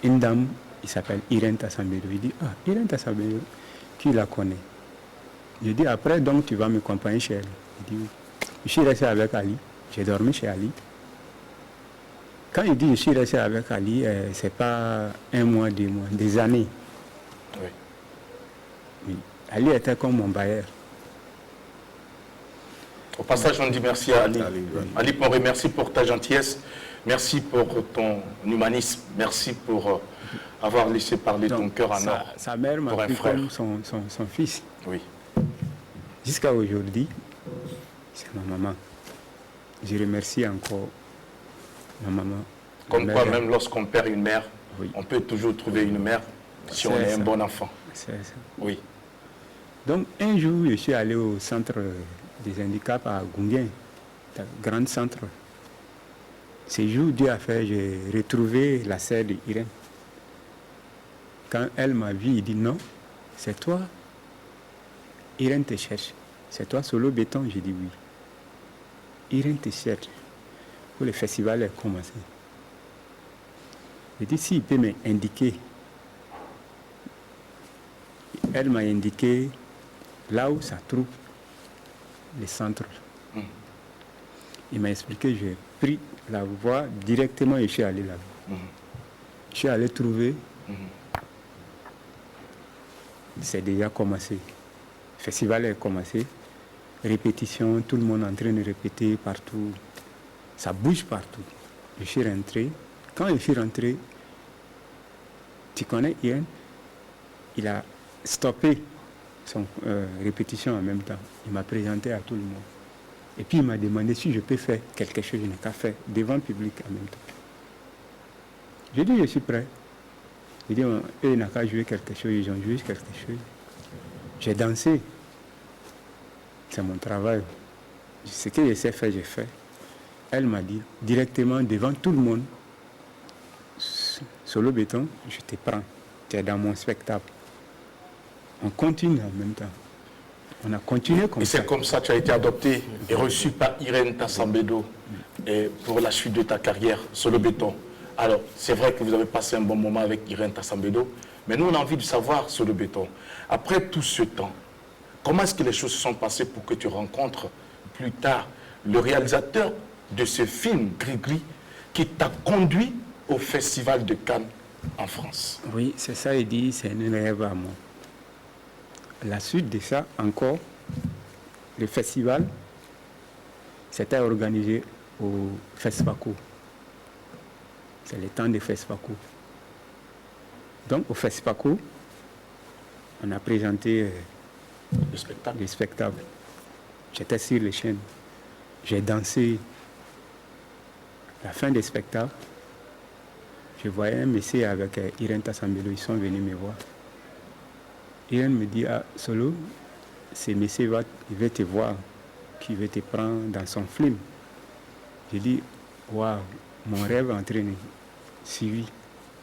Speaker 7: d'une dame, il s'appelle Irène Tassambedo. Il dit, Irène Tassambedo, qui la connaît? Je dis, après, donc tu vas me accompagner chez elle. Il dit, oui. Je suis resté avec Ali, j'ai dormi chez Ali. Quand il dit je suis resté avec Ali, c'est pas un mois, 2 mois, des années.
Speaker 1: Oui.
Speaker 7: Oui. Ali était comme mon bailleur.
Speaker 1: Au passage, on dit merci à Ali. Ali Ponri, merci pour ta gentillesse, merci pour ton humanisme, merci pour avoir laissé parler ton cœur en or.
Speaker 7: Sa mère m'a pris comme son fils.
Speaker 1: Oui.
Speaker 7: Jusqu'à aujourd'hui, c'est ma maman. Je remercie encore ma maman.
Speaker 1: Comme quoi, même lorsqu'on perd une mère,
Speaker 7: oui,
Speaker 1: on peut toujours trouver une mère si on est un bon enfant.
Speaker 7: C'est ça.
Speaker 1: Oui.
Speaker 7: Donc, un jour, je suis allé au centre des handicaps à Gunguin, un grand centre. Ce jour, Dieu a fait, j'ai retrouvé la sœur d'Irène. Quand elle m'a vu, il dit non, c'est toi. Irène te cherche. C'est toi, Solo Béton? J'ai dit oui. Irène te cherche. Pour le festival a commencé. J'ai dit s'il peut m'indiquer. Elle m'a indiqué là où ça trouve les centres. Il m'a expliqué, j'ai pris la voie directement et je suis allé là-bas. Je suis allé trouver. C'est déjà commencé. Le festival a commencé. Répétition, tout le monde en train de répéter partout. Ça bouge partout. Je suis rentré. Quand je suis rentré, tu connais Ian, il a stoppé son répétition en même temps. Il m'a présenté à tout le monde. Et puis il m'a demandé si je peux faire quelque chose, je n'ai qu'à faire devant le public en même temps. J'ai dit je suis prêt. J'ai dit eux ils n'ont qu'à jouer quelque chose, ils ont joué quelque chose. J'ai dansé. C'est mon travail. Ce que je sais faire, j'ai fait. Elle m'a dit directement devant tout le monde, Solo Béton, je te prends. Tu es dans mon spectacle. On continue en même temps. On a continué comme ça.
Speaker 1: Et c'est comme ça que tu as été adopté et reçu par Irène Tassambedo pour la suite de ta carrière, Solo Béton. Alors, c'est vrai que vous avez passé un bon moment avec Irène Tassambedo, mais nous, on a envie de savoir, Solo Béton, après tout ce temps, comment est-ce que les choses se sont passées pour que tu rencontres plus tard le réalisateur de ce film, Gris-Gris, qui t'a conduit au Festival de Cannes en France?
Speaker 7: Oui, c'est ça, il dit, c'est un rêve à moi. La suite de ça, encore, le festival, c'était organisé au FESPACO. C'est le temps de FESPACO. Donc, au FESPACO, on a présenté le spectacle. J'étais sur les chaînes. J'ai dansé. À la fin du spectacle, je voyais un monsieur avec Irène Tassambedo. Ils sont venus me voir. Irène me dit, Solo, ce monsieur il veut te voir, qui veut te prendre dans son film. J'ai dit, waouh, mon rêve est en train de suivre.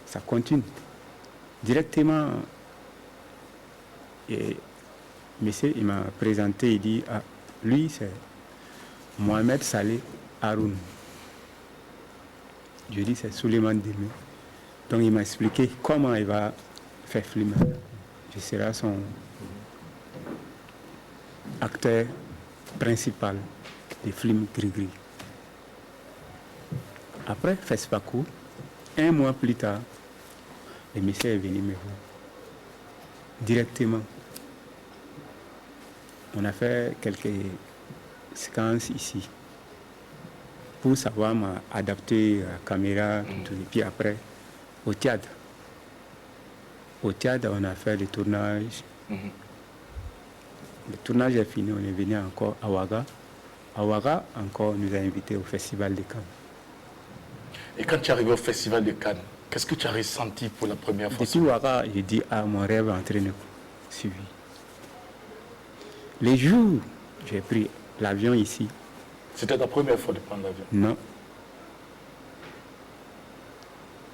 Speaker 7: Ça continue. directement, et monsieur, il m'a présenté, il dit, ah, lui, c'est Mohamed Saleh Haroun. Je dis, c'est Souleymane Démé. Donc, il m'a expliqué comment il va faire film. Je serai son acteur principal des films gris-gris. Après FESPACO, 1 mois plus tard, le monsieur est venu me voir directement. On a fait quelques séquences ici pour savoir m'adapter à la caméra, tout. Et puis après, au théâtre. Au théâtre, on a fait le tournage. Le tournage est fini, on est venu encore à Ouaga. À Ouaga, encore, on nous a invités au Festival de Cannes.
Speaker 1: Et quand tu es arrivé au Festival de Cannes, qu'est-ce que tu as ressenti pour la première fois?
Speaker 7: Depuis Ouaga, j'ai dit, ah, mon rêve est en train de suivre. Les jours, j'ai pris l'avion ici.
Speaker 1: C'était ta première fois de prendre l'avion?
Speaker 7: Non.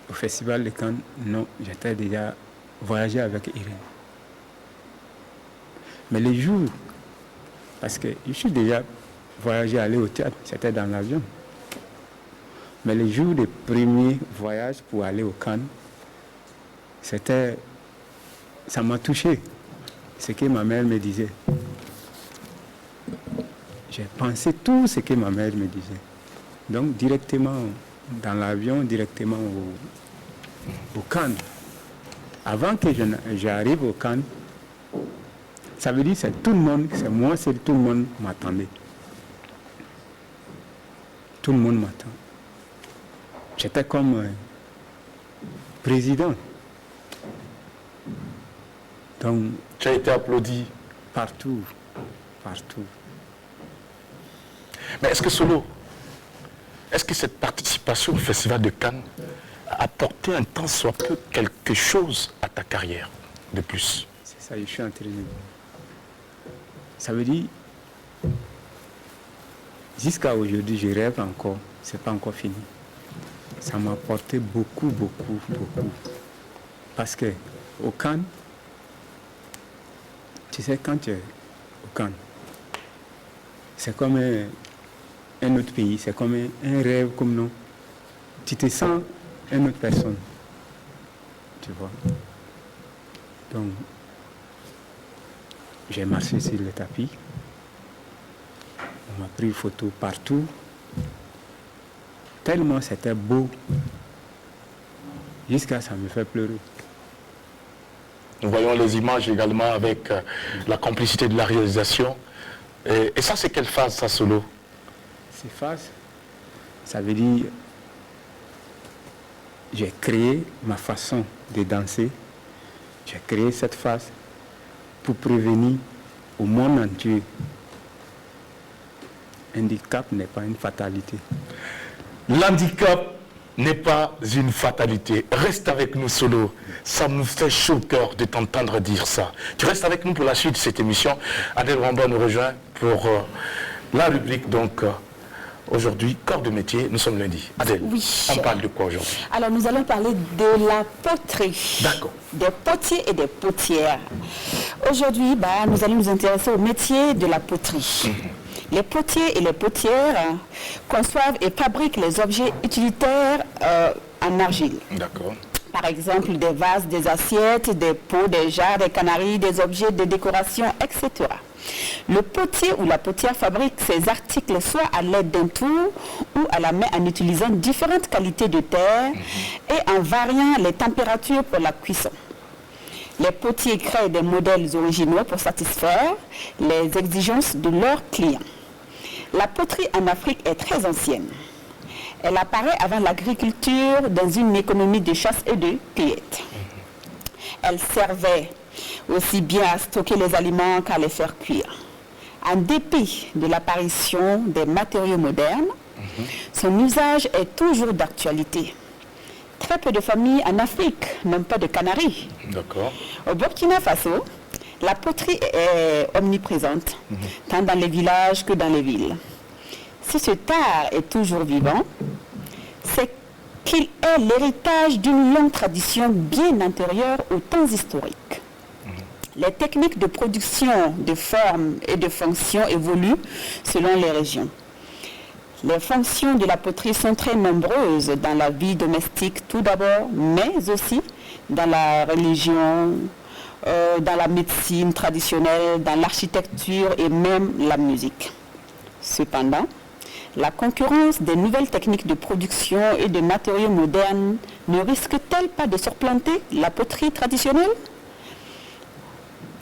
Speaker 7: Au Festival de Cannes, non. J'étais déjà voyagé avec Irène. Mais les jours, parce que je suis déjà voyagé, aller au théâtre, c'était dans l'avion. Mais les jours des premiers voyages pour aller au Cannes, c'était, ça m'a touché. Ce que ma mère me disait. J'ai pensé tout ce que ma mère me disait. Donc directement dans l'avion, directement au Cannes. Avant que j'arrive au Cannes, ça veut dire que c'est tout le monde, c'est moi, c'est tout le monde m'attendait. Tout le monde m'attend. J'étais comme président. Donc,
Speaker 1: tu as été applaudi
Speaker 7: partout, partout.
Speaker 1: Mais est-ce que Solo, est-ce que cette participation au Festival de Cannes a apporté un tant soit peu quelque chose à ta carrière de plus?
Speaker 7: C'est ça, je suis en train de dire. Ça veut dire, jusqu'à aujourd'hui, je rêve encore, c'est pas encore fini. Ça m'a apporté beaucoup, beaucoup, beaucoup. Parce que au Cannes, tu sais, quand tu es au Cannes, c'est comme un autre pays, c'est comme un rêve, comme non. Tu te sens une autre personne. Tu vois. Donc, j'ai marché sur le tapis. On m'a pris une photo partout. Tellement c'était beau. Jusqu'à ça me fait pleurer.
Speaker 1: Nous voyons les images également avec la complicité de la réalisation. Et ça, c'est quelle phase, ça, Solo?
Speaker 7: Ces phases, ça veut dire j'ai créé ma façon de danser. J'ai créé cette phase pour prévenir au monde entier. Handicap n'est pas une fatalité.
Speaker 1: L'handicap n'est pas une fatalité. Reste avec nous, Solo. Ça nous fait chaud au cœur de t'entendre dire ça. Tu restes avec nous pour la suite de cette émission. Adèle Ramba nous rejoint pour la rubrique, donc, aujourd'hui, corps de métier. Nous sommes lundi. Adèle,
Speaker 2: oui.
Speaker 1: On parle de quoi aujourd'hui?
Speaker 2: Alors, nous allons parler de la poterie.
Speaker 1: D'accord.
Speaker 2: Des potiers et des potières. Aujourd'hui, nous allons nous intéresser au métier de la poterie. Les potiers et les potières conçoivent et fabriquent les objets utilitaires en argile.
Speaker 1: D'accord.
Speaker 2: Par exemple, des vases, des assiettes, des pots, des jarres, des canaries, des objets de décoration, etc. Le potier ou la potière fabrique ces articles soit à l'aide d'un tour ou à la main en utilisant différentes qualités de terre et en variant les températures pour la cuisson. Les potiers créent des modèles originaux pour satisfaire les exigences de leurs clients. La poterie en Afrique est très ancienne. Elle apparaît avant l'agriculture dans une économie de chasse et de cueillette. Elle servait aussi bien à stocker les aliments qu'à les faire cuire. En dépit de l'apparition des matériaux modernes, son usage est toujours d'actualité. Très peu de familles en Afrique n'ont pas de canaries.
Speaker 1: D'accord.
Speaker 2: Au Burkina Faso, la poterie est omniprésente, tant dans les villages que dans les villes. Si ce art est toujours vivant, c'est qu'il est l'héritage d'une longue tradition bien antérieure aux temps historiques. Les techniques de production de formes et de fonctions évoluent selon les régions. Les fonctions de la poterie sont très nombreuses dans la vie domestique tout d'abord, mais aussi dans la religion, dans la médecine traditionnelle, dans l'architecture et même la musique. Cependant, la concurrence des nouvelles techniques de production et de matériaux modernes ne risque-t-elle pas de surplanter la poterie traditionnelle?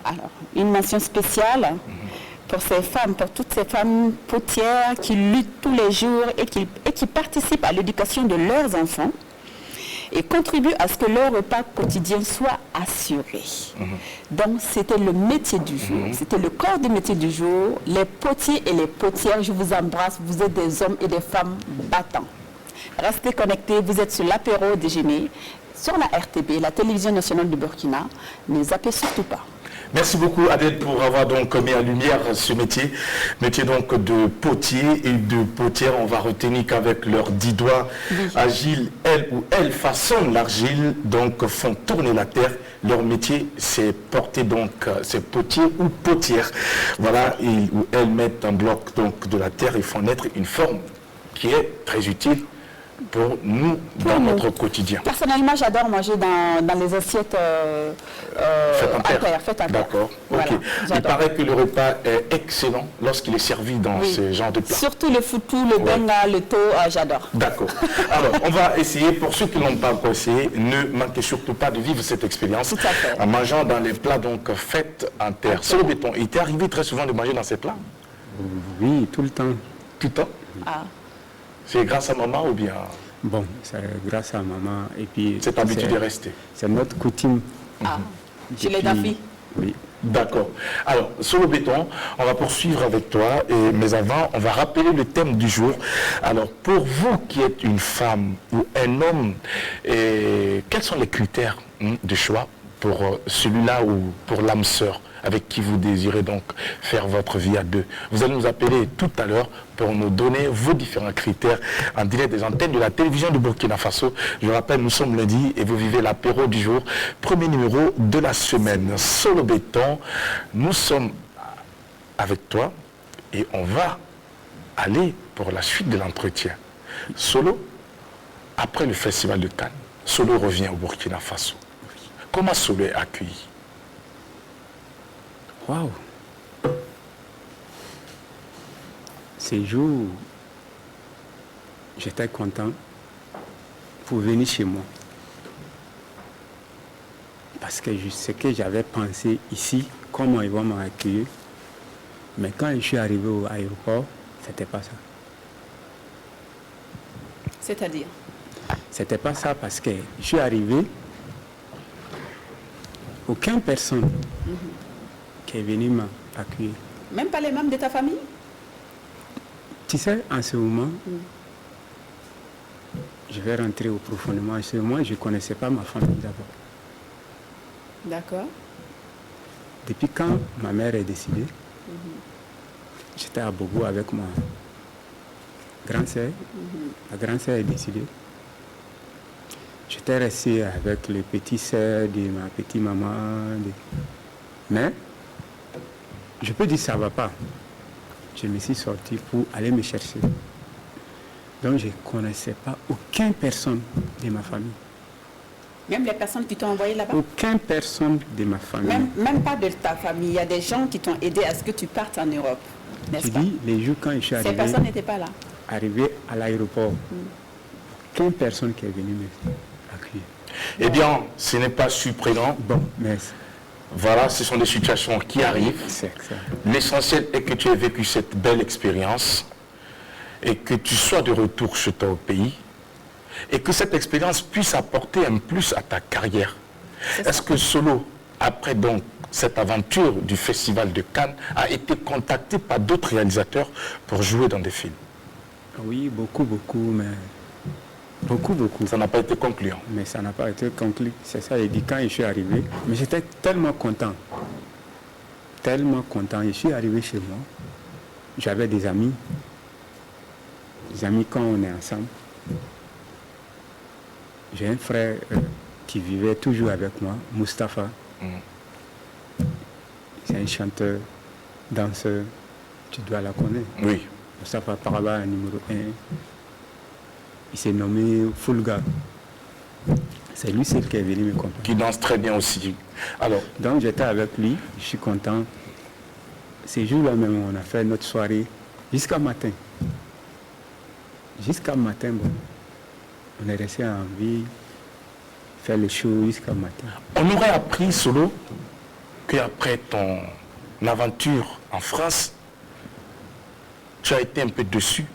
Speaker 2: Alors, une mention spéciale pour ces femmes, pour toutes ces femmes potières qui luttent tous les jours et qui participent à l'éducation de leurs enfants et contribuent à ce que leur repas quotidien soit assuré. Donc, c'était le métier du jour, c'était le corps de métier du jour. Les potiers et les potières, je vous embrasse, vous êtes des hommes et des femmes battants. Restez connectés, vous êtes sur l'apéro déjeuner, sur la RTB, la télévision nationale du Burkina. Ne zappez surtout pas.
Speaker 1: Merci beaucoup Adèle pour avoir donc mis en lumière ce métier donc de potier et de potière. On va retenir qu'avec leurs 10 doigts agiles, elles façonnent l'argile, donc font tourner la terre. Leur métier, c'est porter donc ces potiers ou potières. Voilà, où elles mettent un bloc donc de la terre et font naître une forme qui est très utile pour nous dans notre quotidien.
Speaker 2: Personnellement, j'adore manger dans les assiettes faites en terre.
Speaker 1: D'accord.
Speaker 2: Voilà,
Speaker 1: ok. Il paraît que le repas est excellent lorsqu'il est servi dans ce genre de plat.
Speaker 2: Surtout le foutou, le benga, le thon, j'adore.
Speaker 1: D'accord. Alors, on va essayer, pour ceux qui ne l'ont pas encore essayé, ne manquez surtout pas de vivre cette expérience
Speaker 2: Tout à fait.
Speaker 1: en mangeant dans les plats donc faits en terre. Sur le béton, il t'est arrivé très souvent de manger dans ces plats?
Speaker 7: Oui, tout le temps.
Speaker 1: Tout le temps?
Speaker 2: Ah.
Speaker 1: C'est grâce à maman ou bien?
Speaker 7: Bon, c'est grâce à maman. Et puis,
Speaker 1: Cette habitude est restée.
Speaker 7: C'est notre coutume.
Speaker 2: Ah. Chez les
Speaker 7: Depuis-
Speaker 2: Dafi.
Speaker 7: Oui.
Speaker 1: D'accord. Alors, sur le béton, on va poursuivre avec toi, mais avant, on va rappeler le thème du jour. Alors, pour vous qui êtes une femme ou un homme, quels sont les critères de choix pour celui-là ou pour l'âme sœur avec qui vous désirez donc faire votre vie à deux? Vous allez nous appeler tout à l'heure pour nous donner vos différents critères en direct des antennes de la télévision du Burkina Faso. Je rappelle, nous sommes lundi et vous vivez l'apéro du jour, premier numéro de la semaine. Solo Béton, nous sommes avec toi et on va aller pour la suite de l'entretien. Solo, après le festival de Cannes, Solo revient au Burkina Faso. Comment Solo est accueilli?
Speaker 7: Waouh! Ces jours, j'étais content pour venir chez moi. Parce que je sais que j'avais pensé ici, comment ils vont m'accueillir. Mais quand je suis arrivé au aéroport, c'était pas ça.
Speaker 2: C'est-à-dire?
Speaker 7: C'était pas ça parce que je suis arrivé, aucune personne qui est venue m'accueillir.
Speaker 2: Même pas les membres de ta famille?
Speaker 7: Tu sais, en ce moment, je vais rentrer au profondément. En ce moment, je ne connaissais pas ma famille d'abord.
Speaker 2: D'accord.
Speaker 7: Depuis quand ma mère est décédée, j'étais à Bobo avec ma grand-sœur. Ma grand-sœur est décédée. J'étais resté avec les petites sœurs de ma petite maman. Mais, je peux dire que ça ne va pas. Je me suis sorti pour aller me chercher. Donc, je ne connaissais pas aucune personne de ma famille.
Speaker 2: Même les personnes qui t'ont envoyé là-bas?
Speaker 7: Aucune personne de ma famille.
Speaker 2: Même pas de ta famille. Il y a des gens qui t'ont aidé à ce que tu partes en Europe, n'est-ce
Speaker 7: Je
Speaker 2: pas?
Speaker 7: dis, les jours quand je suis
Speaker 2: Ces personnes n'étaient pas là.
Speaker 7: arrivé à l'aéroport, aucune personne qui est venue m'accueillir.
Speaker 1: Eh bien, ce n'est pas surprenant.
Speaker 7: Bon, mais
Speaker 1: Voilà, ce sont des situations qui arrivent.
Speaker 7: c'est ça.
Speaker 1: L'essentiel est que tu aies vécu cette belle expérience et que tu sois de retour chez toi au pays et que cette expérience puisse apporter un plus à ta carrière. Est-ce que Solo, après donc cette aventure du Festival de Cannes, a été contacté par d'autres réalisateurs pour jouer dans des films?
Speaker 7: Oui, beaucoup, mais beaucoup.
Speaker 1: Ça n'a pas été concluant.
Speaker 7: Mais ça n'a pas été conclu. C'est ça, il dit quand je suis arrivé. Mais j'étais tellement content. Je suis arrivé chez moi. J'avais des amis. Des amis quand on est ensemble. J'ai un frère qui vivait toujours avec moi, Mustapha. C'est un chanteur, danseur. Tu dois la connaître.
Speaker 1: Oui.
Speaker 7: Mustapha Paraba, numéro 1. Il s'est nommé Fulga. C'est lui seul qui est venu me comprendre.
Speaker 1: Qui danse très bien aussi. Alors,
Speaker 7: Donc j'étais avec lui, je suis content. Ces jours-là même, on a fait notre soirée jusqu'à matin. Jusqu'à matin, bon. On est resté en vie, faire le show jusqu'à matin.
Speaker 1: on aurait appris, Solo, qu'après ton aventure en France, tu as été un peu déçu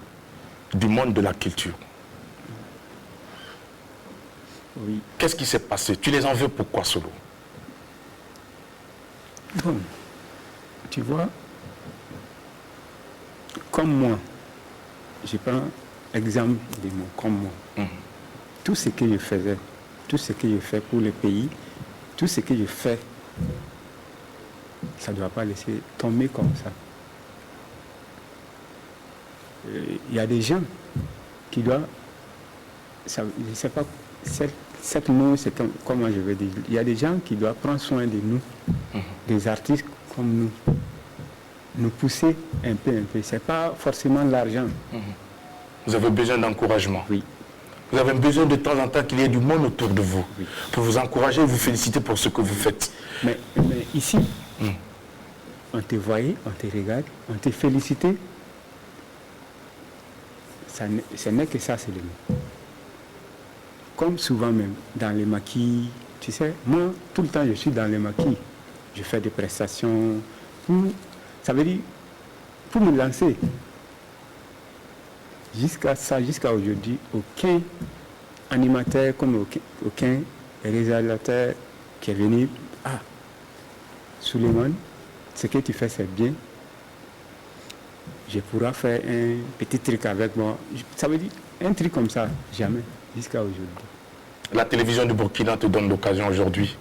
Speaker 1: du monde de la culture.
Speaker 7: Oui.
Speaker 1: Qu'est-ce qui s'est passé? Tu les en veux pourquoi, Solo?
Speaker 7: Bon, tu vois, comme moi, je prends exemple de moi, comme moi. Tout ce que je faisais, tout ce que je fais pour le pays, tout ce que je fais, ça ne doit pas laisser tomber comme ça. Il y a des gens qui doivent, ça, je ne sais pas, cette mot, c'est comment je vais dire, il y a des gens qui doivent prendre soin de nous, des artistes comme nous pousser un peu. Ce n'est pas forcément l'argent.
Speaker 1: Vous avez besoin d'encouragement.
Speaker 7: Oui.
Speaker 1: Vous avez besoin de temps en temps qu'il y ait du monde autour de vous
Speaker 7: Oui.
Speaker 1: pour vous encourager et vous féliciter pour ce que vous faites.
Speaker 7: Mais ici, on te voyait, on te regarde, on te félicitait. Ce n'est que ça, c'est le mot. Comme souvent même, dans les maquis, tu sais, moi, tout le temps, je suis dans les maquis. Je fais des prestations. Ça veut dire, pour me lancer, jusqu'à aujourd'hui, aucun animateur comme aucun réalisateur qui est venu, Suleiman, ce que tu fais c'est bien, je pourrais faire un petit truc avec moi. Ça veut dire, un truc comme ça, jamais, jusqu'à aujourd'hui.
Speaker 1: La télévision du Burkina te donne l'occasion aujourd'hui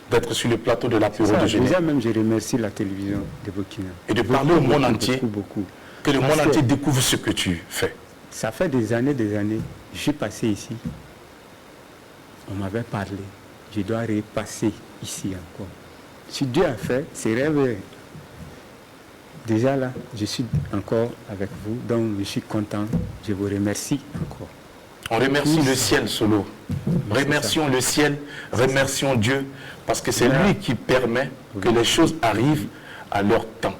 Speaker 1: d'être sur le plateau de l'apéro de Genève.
Speaker 7: Déjà même, je remercie la télévision de Burkina.
Speaker 1: Et de parler au monde entier,
Speaker 7: beaucoup.
Speaker 1: que le monde entier découvre ce que tu fais.
Speaker 7: Ça fait des années, je suis passé ici. On m'avait parlé. Je dois repasser ici encore. Si Dieu a fait, c'est rêvé. Déjà là, je suis encore avec vous, donc je suis content. Je vous remercie encore.
Speaker 1: On remercie le ciel, Solo. Remercions le ciel, remercions Dieu, parce que c'est lui qui permet que les choses arrivent à leur temps.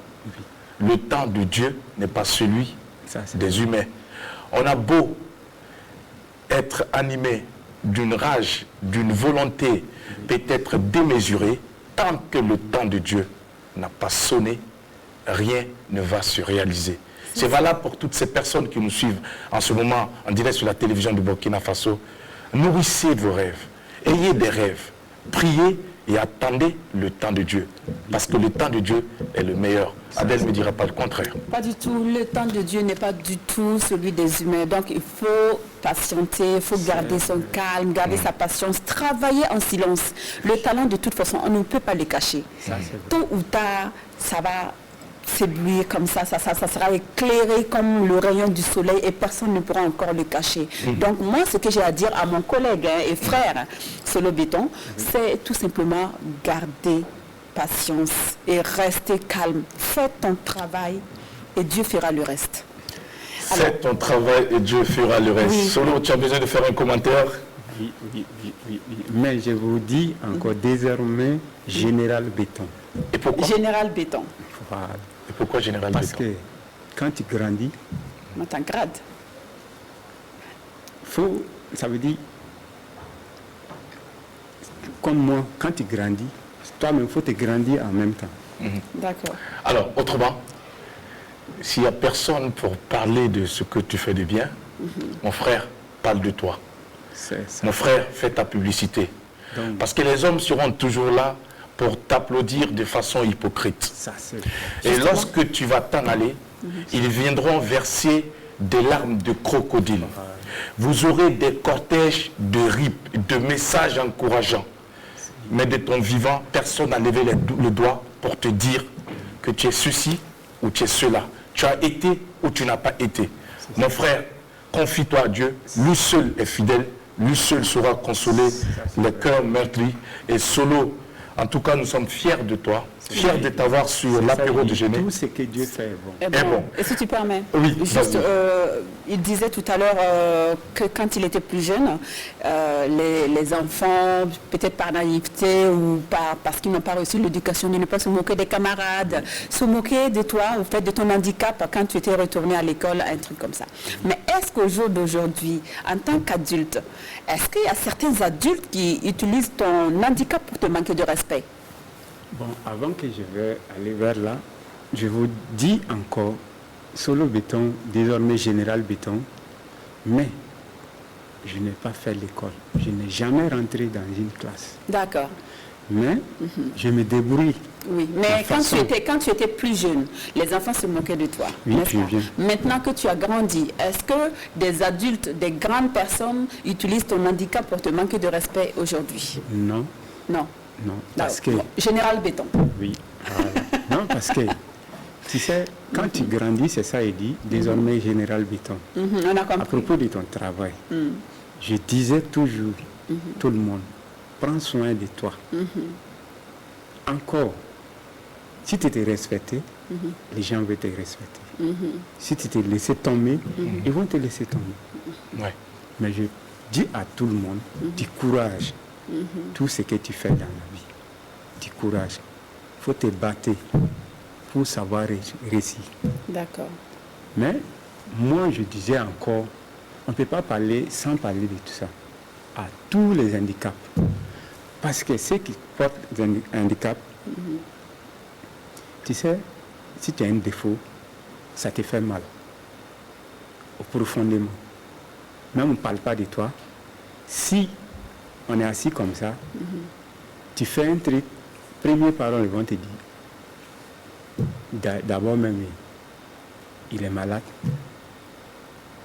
Speaker 1: Le temps de Dieu n'est pas celui des humains. On a beau être animé d'une rage, d'une volonté peut-être démesurée, tant que le temps de Dieu n'a pas sonné, rien ne va se réaliser. C'est valable pour toutes ces personnes qui nous suivent en ce moment en direct sur la télévision du Burkina Faso. Nourrissez vos rêves, ayez des rêves, priez et attendez le temps de Dieu. Parce que le temps de Dieu est le meilleur. Adèle ne dira pas le contraire.
Speaker 2: Pas du tout. Le temps de Dieu n'est pas du tout celui des humains. Donc il faut patienter, il faut garder son calme, garder sa patience, travailler en silence. Le talent, de toute façon, on ne peut pas le cacher. Tôt ou tard, ça va s'éblouir comme ça sera éclairé comme le rayon du soleil et personne ne pourra encore le cacher. Donc moi, ce que j'ai à dire à mon collègue et frère Solo Béton, c'est tout simplement garder patience et rester calme. Fais ton travail et Dieu fera le reste.
Speaker 1: Fais ton travail et Dieu fera le reste.
Speaker 2: Oui.
Speaker 1: Solo, tu as besoin de faire un commentaire?
Speaker 7: Oui. Mais je vous dis encore désormais Général Béton.
Speaker 1: Et pourquoi?
Speaker 2: Général Béton.
Speaker 7: Voilà.
Speaker 1: Et pourquoi Général
Speaker 7: Parce
Speaker 1: Béton?
Speaker 7: que quand tu grandis,
Speaker 2: Dans ton grade.
Speaker 7: ça veut dire, comme moi, quand tu grandis, toi-même, il faut te grandir en même temps.
Speaker 2: D'accord.
Speaker 1: Alors, autrement, s'il n'y a personne pour parler de ce que tu fais de bien, mon frère, parle de toi.
Speaker 7: C'est ça.
Speaker 1: Mon frère, fais ta publicité.
Speaker 7: Donc,
Speaker 1: Parce que les hommes seront toujours là pour t'applaudir de façon hypocrite.
Speaker 7: ça, c'est...
Speaker 1: Et lorsque tu vas t'en aller, ils viendront verser des larmes de crocodile. Vous aurez des cortèges de ripes, de messages encourageants. Mais de ton vivant, personne n'a levé le doigt pour te dire que tu es ceci ou tu es cela. Tu as été ou tu n'as pas été. Mon frère, confie-toi à Dieu. Lui seul est fidèle. Lui seul saura consoler les cœurs meurtris. Et Solo, en tout cas, nous sommes fiers de toi, fiers de t'avoir sur l'apéro de Géné.
Speaker 7: Tout ce que Dieu fait est bon.
Speaker 2: Eh bon. Et si tu permets,
Speaker 1: Oui,
Speaker 2: juste, il disait tout à l'heure que quand il était plus jeune, les enfants, peut-être par naïveté ou parce qu'ils n'ont pas reçu l'éducation, de ne pas se moquer des camarades, se moquer de toi, au fait de ton handicap quand tu étais retourné à l'école, un truc comme ça. Mais est-ce qu'au jour d'aujourd'hui, en tant qu'adulte, est-ce qu'il y a certains adultes qui utilisent ton handicap pour te manquer de respect?
Speaker 7: Bon, avant que je vais aller vers là, je vous dis encore, Solo Béton, désormais Général Béton, mais je n'ai pas fait l'école. Je n'ai jamais rentré dans une classe.
Speaker 2: D'accord.
Speaker 7: Mais je me débrouille.
Speaker 2: Oui, mais quand tu étais plus jeune, les enfants se moquaient de toi.
Speaker 7: Oui,
Speaker 2: n'est-ce pas?
Speaker 7: je viens.
Speaker 2: Maintenant que tu as grandi, est-ce que des adultes, des grandes personnes utilisent ton handicap pour te manquer de respect aujourd'hui?
Speaker 7: Non,
Speaker 2: Non.
Speaker 7: non, parce que...
Speaker 2: Bon, Général Béton.
Speaker 7: Oui, voilà. Non, parce que, tu sais, quand tu grandis, c'est ça, il dit, désormais Général Béton.
Speaker 2: On a
Speaker 7: À
Speaker 2: compris.
Speaker 7: propos de ton travail, je disais toujours, tout le monde, prends soin de toi. Encore, si tu étais respecté, les gens vont te respecter. Si tu t'es laissé tomber, ils vont te laisser tomber.
Speaker 1: Ouais.
Speaker 7: Mais je dis à tout le monde, du courage. Tout ce que tu fais dans la vie, du courage. Il faut te battre pour savoir réussir.
Speaker 2: D'accord.
Speaker 7: Mais moi, je disais encore, on ne peut pas parler sans parler de tout ça. À tous les handicaps. Parce que ceux qui portent des handicaps, tu sais, si tu as un défaut, ça te fait mal. Profondément. Même on ne parle pas de toi. Si on est assis comme ça, tu fais un truc, première parole, ils vont te dire, d'abord même, il est malade,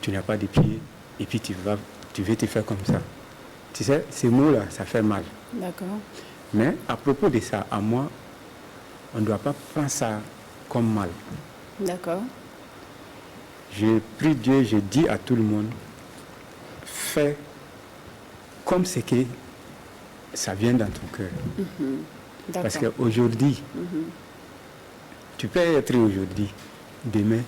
Speaker 7: tu n'as pas de pieds, et puis tu veux te faire comme ça. Tu sais, ces mots-là, ça fait mal.
Speaker 2: D'accord.
Speaker 7: Mais à propos de ça, à moi, on ne doit pas prendre ça comme mal.
Speaker 2: D'accord.
Speaker 7: Je prie Dieu, je dis à tout le monde, fais comme ce que ça vient dans ton cœur.
Speaker 2: D'accord.
Speaker 7: Parce qu'aujourd'hui, tu peux être aujourd'hui, demain,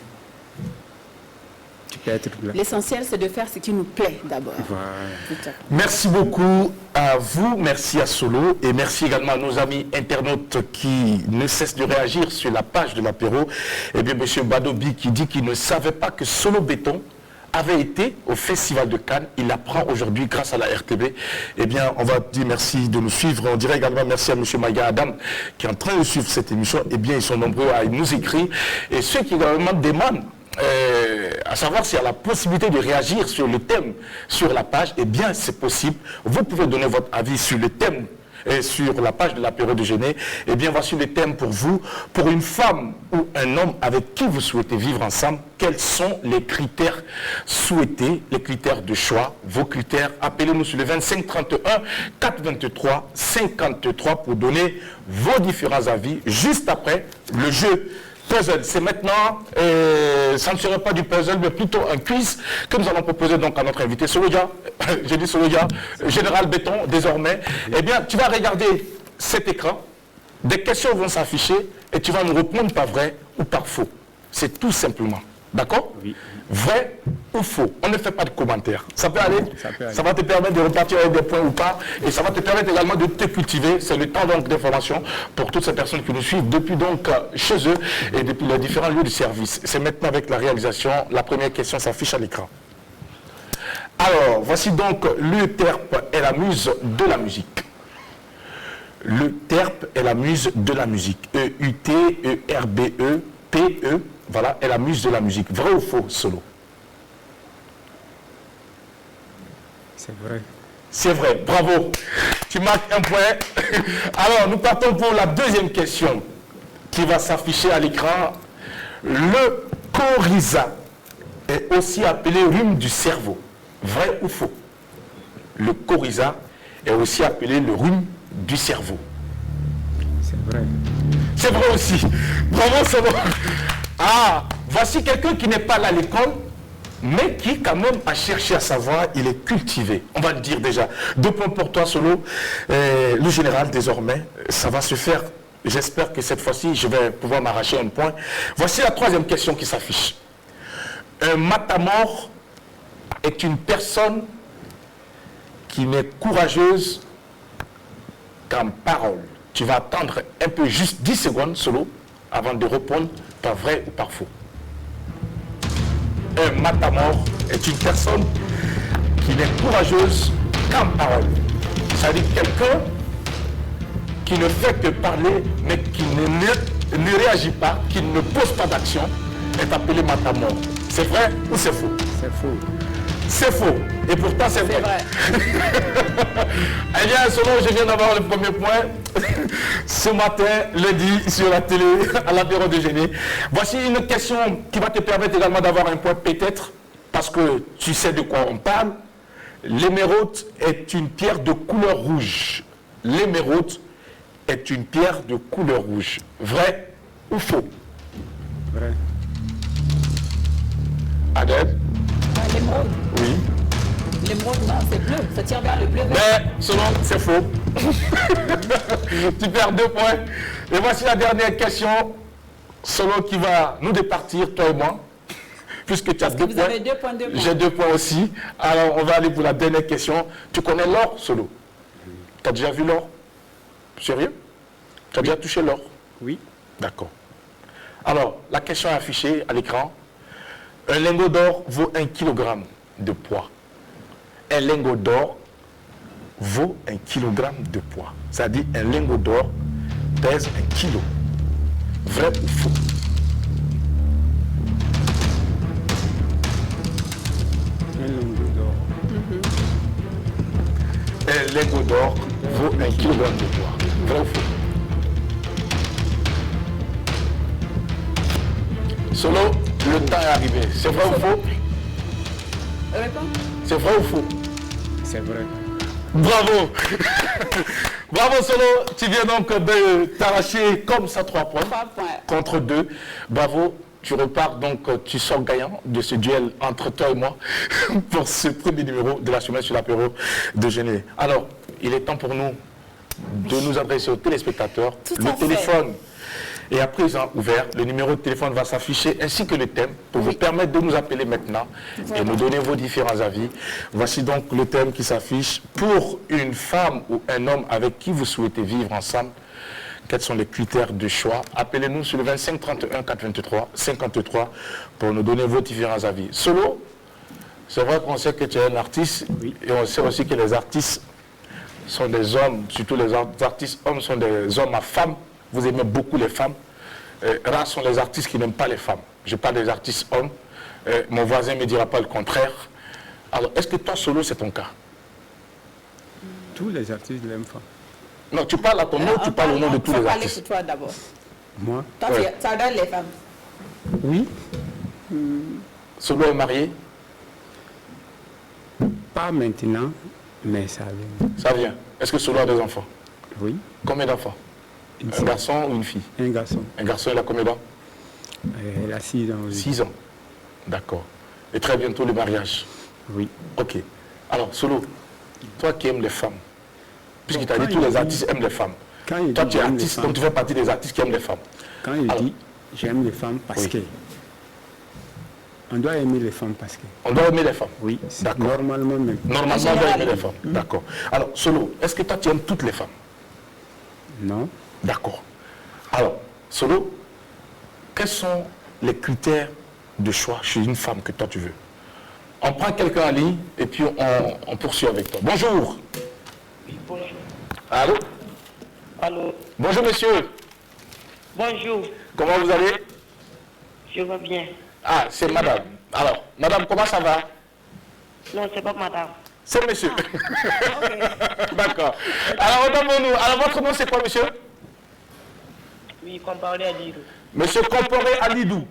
Speaker 7: tu peux être là.
Speaker 2: L'essentiel, c'est de faire ce qui nous plaît d'abord.
Speaker 7: Voilà.
Speaker 2: Tout à fait.
Speaker 1: Merci beaucoup à vous, merci à Solo et merci également à nos amis internautes qui ne cessent de réagir sur la page de l'apéro. Eh bien, M. Badobi qui dit qu'il ne savait pas que Solo Béton avait été au Festival de Cannes. Il l'apprend aujourd'hui grâce à la RTB. Eh bien, on va dire merci de nous suivre. On dirait également merci à M. Maïga Adam qui est en train de suivre cette émission. Eh bien, ils sont nombreux à nous écrire. Et ceux qui également demandent à savoir s'il y a la possibilité de réagir sur le thème sur la page, eh bien c'est possible. Vous pouvez donner votre avis sur le thème sur la page de l'apéro de Géné. Eh bien voici le thème pour vous. Pour une femme ou un homme avec qui vous souhaitez vivre ensemble, quels sont les critères souhaités, les critères de choix, vos critères? Appelez-nous sur le 25 31 423 53 pour donner vos différents avis juste après le jeu puzzle. C'est maintenant, ça ne serait pas du puzzle, mais plutôt un quiz que nous allons proposer donc à notre invité Solodia, j'ai dit Solodia, Général Béton désormais. Eh bien, tu vas regarder cet écran, des questions vont s'afficher et tu vas nous répondre par vrai ou par faux. C'est tout simplement. D'accord?
Speaker 7: Oui.
Speaker 1: Vrai ou faux? On ne fait pas de commentaires. Ça peut aller?
Speaker 7: Ça peut aller.
Speaker 1: Ça va te permettre de repartir avec des points ou pas. Et ça va te permettre également de te cultiver. C'est le temps donc d'information pour toutes ces personnes qui nous suivent depuis donc chez eux et depuis les différents lieux de service. C'est maintenant avec la réalisation. La première question s'affiche à l'écran. Alors, voici donc le terpe est la muse de la musique. Le terpe est la muse de la musique. E-U-T-E-R-B-E-P-E. Voilà, est la muse de la musique. Vrai ou faux, Solo?
Speaker 7: C'est vrai.
Speaker 1: C'est vrai, bravo. Tu marques un point. Alors, nous partons pour la deuxième question qui va s'afficher à l'écran. Le coryza est aussi appelé rhume du cerveau. Vrai ou faux? Le coryza est aussi appelé le rhume du cerveau.
Speaker 7: C'est vrai.
Speaker 1: C'est vrai aussi. Bravo, c'est bon. Ah, voici quelqu'un qui n'est pas là à l'école mais qui quand même a cherché à savoir, il est cultivé. On va le dire déjà. 2 points pour toi, Solo. Le général, désormais, ça va se faire. J'espère que cette fois-ci, je vais pouvoir m'arracher un point. Voici la 3e question qui s'affiche. Un matamor est une personne qui n'est courageuse qu'en parole. Tu vas attendre un peu, juste 10 secondes, Solo, avant de répondre par vrai ou par faux. Un matamor est une personne qui n'est courageuse qu'en parole. Ça veut dire quelqu'un qui ne fait que parler, mais qui ne réagit pas, qui ne pose pas d'action, est appelé matamor. C'est vrai ou c'est faux?
Speaker 7: C'est faux.
Speaker 1: C'est faux. Et pourtant, c'est vrai. Eh bien, selon, je viens d'avoir le premier point ce matin, lundi, sur la télé, à l'apéro déjeuner. Voici une question qui va te permettre également d'avoir un point peut-être, parce que tu sais de quoi on parle. L'émeraude est une pierre de couleur rouge. L'émeraude est une pierre de couleur rouge. Vrai ou faux?
Speaker 7: Vrai.
Speaker 1: Adèle?
Speaker 2: L'émeraude.
Speaker 1: Oui.
Speaker 2: L'émeraude, non, c'est bleu. Ça tire vers le bleu.
Speaker 1: Mais selon, c'est faux. Tu perds 2 points. Et voici la dernière question. Selon qui va nous départir, toi et moi. Puisque tu as 2 points.
Speaker 2: Vous avez 2 points, 2 points.
Speaker 1: J'ai 2 points aussi. Alors, on va aller pour la dernière question. Tu connais l'or, Solo? Tu as déjà vu l'or? Sérieux? Tu as déjà touché l'or?
Speaker 7: Oui.
Speaker 1: D'accord. Alors, la question est affichée à l'écran. Un lingot d'or vaut 1 kg de poids. Un lingot d'or vaut 1 kg de poids. C'est-à-dire un lingot d'or pèse 1 kg. Vrai ou faux?
Speaker 7: Un lingot d'or.
Speaker 1: Un lingot d'or vaut 1 kg de poids. Vrai ou faux? Solo, le temps est arrivé. C'est vrai ou faux?
Speaker 2: Réponds.
Speaker 1: C'est vrai ou faux?
Speaker 7: C'est vrai.
Speaker 1: Bravo. Bravo Solo, tu viens donc de t'arracher comme ça 3 points
Speaker 2: 3 points.
Speaker 1: contre 2. Bravo, tu repars donc, tu sors gagnant de ce duel entre toi et moi pour ce premier numéro de la semaine sur l'apéro déjeuner. Alors, il est temps pour nous de nous adresser aux téléspectateurs.
Speaker 2: Tout
Speaker 1: Le
Speaker 2: à fait.
Speaker 1: téléphone est à présent ouvert. Le numéro de téléphone va s'afficher ainsi que le thème pour vous permettre de nous appeler maintenant et nous donner vos différents avis. Voici donc le thème qui s'affiche. Pour une femme ou un homme avec qui vous souhaitez vivre ensemble, quels sont les critères de choix? Appelez-nous sur le 25 31 423 53 pour nous donner vos différents avis. Solo, c'est vrai qu'on sait que tu es un artiste et on sait aussi que les artistes sont des hommes, surtout les artistes hommes sont des hommes à femmes. Vous aimez beaucoup les femmes. Rares sont les artistes qui n'aiment pas les femmes. Je parle des artistes hommes. Mon voisin ne me dira pas le contraire. Alors, est-ce que toi, Solo, c'est ton cas?
Speaker 7: Tous les artistes l'aiment pas.
Speaker 1: Non, tu parles à ton nom, tu parles au nom de tous les
Speaker 2: parler
Speaker 1: artistes.
Speaker 2: pour toi d'abord.
Speaker 7: Moi?
Speaker 2: Toi,
Speaker 1: Ouais.
Speaker 2: tu adores les femmes.
Speaker 7: Oui.
Speaker 1: Solo est marié,
Speaker 7: Pas maintenant, mais ça vient.
Speaker 1: ça vient. Est-ce que Solo a des enfants?
Speaker 7: Oui.
Speaker 1: Combien d'enfants?
Speaker 7: Une
Speaker 1: Un
Speaker 7: fille.
Speaker 1: garçon ou une fille?
Speaker 7: Un garçon.
Speaker 1: Un garçon, il a combien d'ans?
Speaker 7: Elle a 6 ans. Oui.
Speaker 1: 6 ans. D'accord. Et très bientôt le mariage.
Speaker 7: Oui.
Speaker 1: Ok. Alors, Solo, toi qui aimes les femmes, puisqu'il t'a
Speaker 7: Quand
Speaker 1: dit tous
Speaker 7: il
Speaker 1: les
Speaker 7: dit-
Speaker 1: artistes aiment les femmes.
Speaker 7: Quand il
Speaker 1: Toi,
Speaker 7: dit
Speaker 1: tu es
Speaker 7: j'aime les
Speaker 1: artiste,
Speaker 7: femmes,
Speaker 1: donc tu fais partie des artistes qui aiment les femmes.
Speaker 7: quand il
Speaker 1: Alors-
Speaker 7: dit j'aime les femmes parce
Speaker 1: Oui.
Speaker 7: que. On doit aimer les femmes parce que.
Speaker 1: On doit aimer les femmes.
Speaker 7: Oui, c'est
Speaker 1: D'accord.
Speaker 7: normalement même.
Speaker 1: Normalement, on doit
Speaker 2: général.
Speaker 1: aimer les femmes. D'accord. Alors, Solo, est-ce que toi, tu aimes toutes les femmes?
Speaker 7: Non.
Speaker 1: D'accord. Alors, Solo, quels sont les critères de choix chez une femme que toi tu veux? On prend quelqu'un en ligne et puis on poursuit avec toi. Bonjour.
Speaker 5: Bonjour.
Speaker 1: Allô?
Speaker 5: Allô.
Speaker 1: Bonjour monsieur.
Speaker 5: Bonjour.
Speaker 1: Comment vous allez?
Speaker 5: Je vais bien.
Speaker 1: Ah, c'est madame. Alors, madame, comment ça va?
Speaker 5: Non, c'est pas madame.
Speaker 1: C'est monsieur. D'accord. Alors, entendons-nous. Alors, votre nom, c'est quoi, monsieur?
Speaker 5: Oui, comparé à Liro.
Speaker 1: Monsieur Comporé Alidou.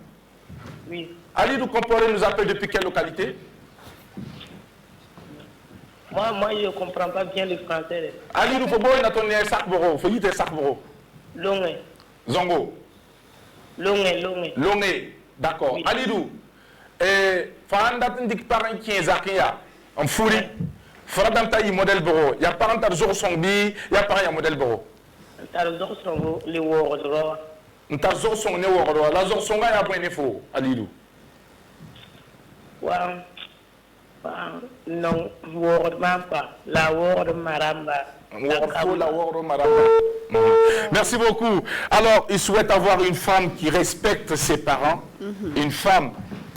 Speaker 5: Oui.
Speaker 1: Alidou Comporé nous appelle depuis quelle localité?
Speaker 5: Moi, je ne comprends pas bien le français.
Speaker 1: Alidou, faut bon, il a tourné Sakboro. Faut dire Sakboro.
Speaker 5: Longue.
Speaker 1: Zongo.
Speaker 5: Longue.
Speaker 1: Lomé. D'accord.
Speaker 5: Oui.
Speaker 1: Alidou, Et Fanda Tindik Parent qui est Zakia, en fourri. Fradanta y modèle bureau. Il y a parent à jour son bi, il y a parent à modèle bureau.
Speaker 5: T'as le dos sur les words de l'or.
Speaker 1: T'as jour son né ou la jour son gars y a point d'info, Alilou.
Speaker 5: Non, word Mampa, la word Maramba.
Speaker 1: Merci beaucoup. Alors, il souhaite avoir une femme qui respecte ses parents, une femme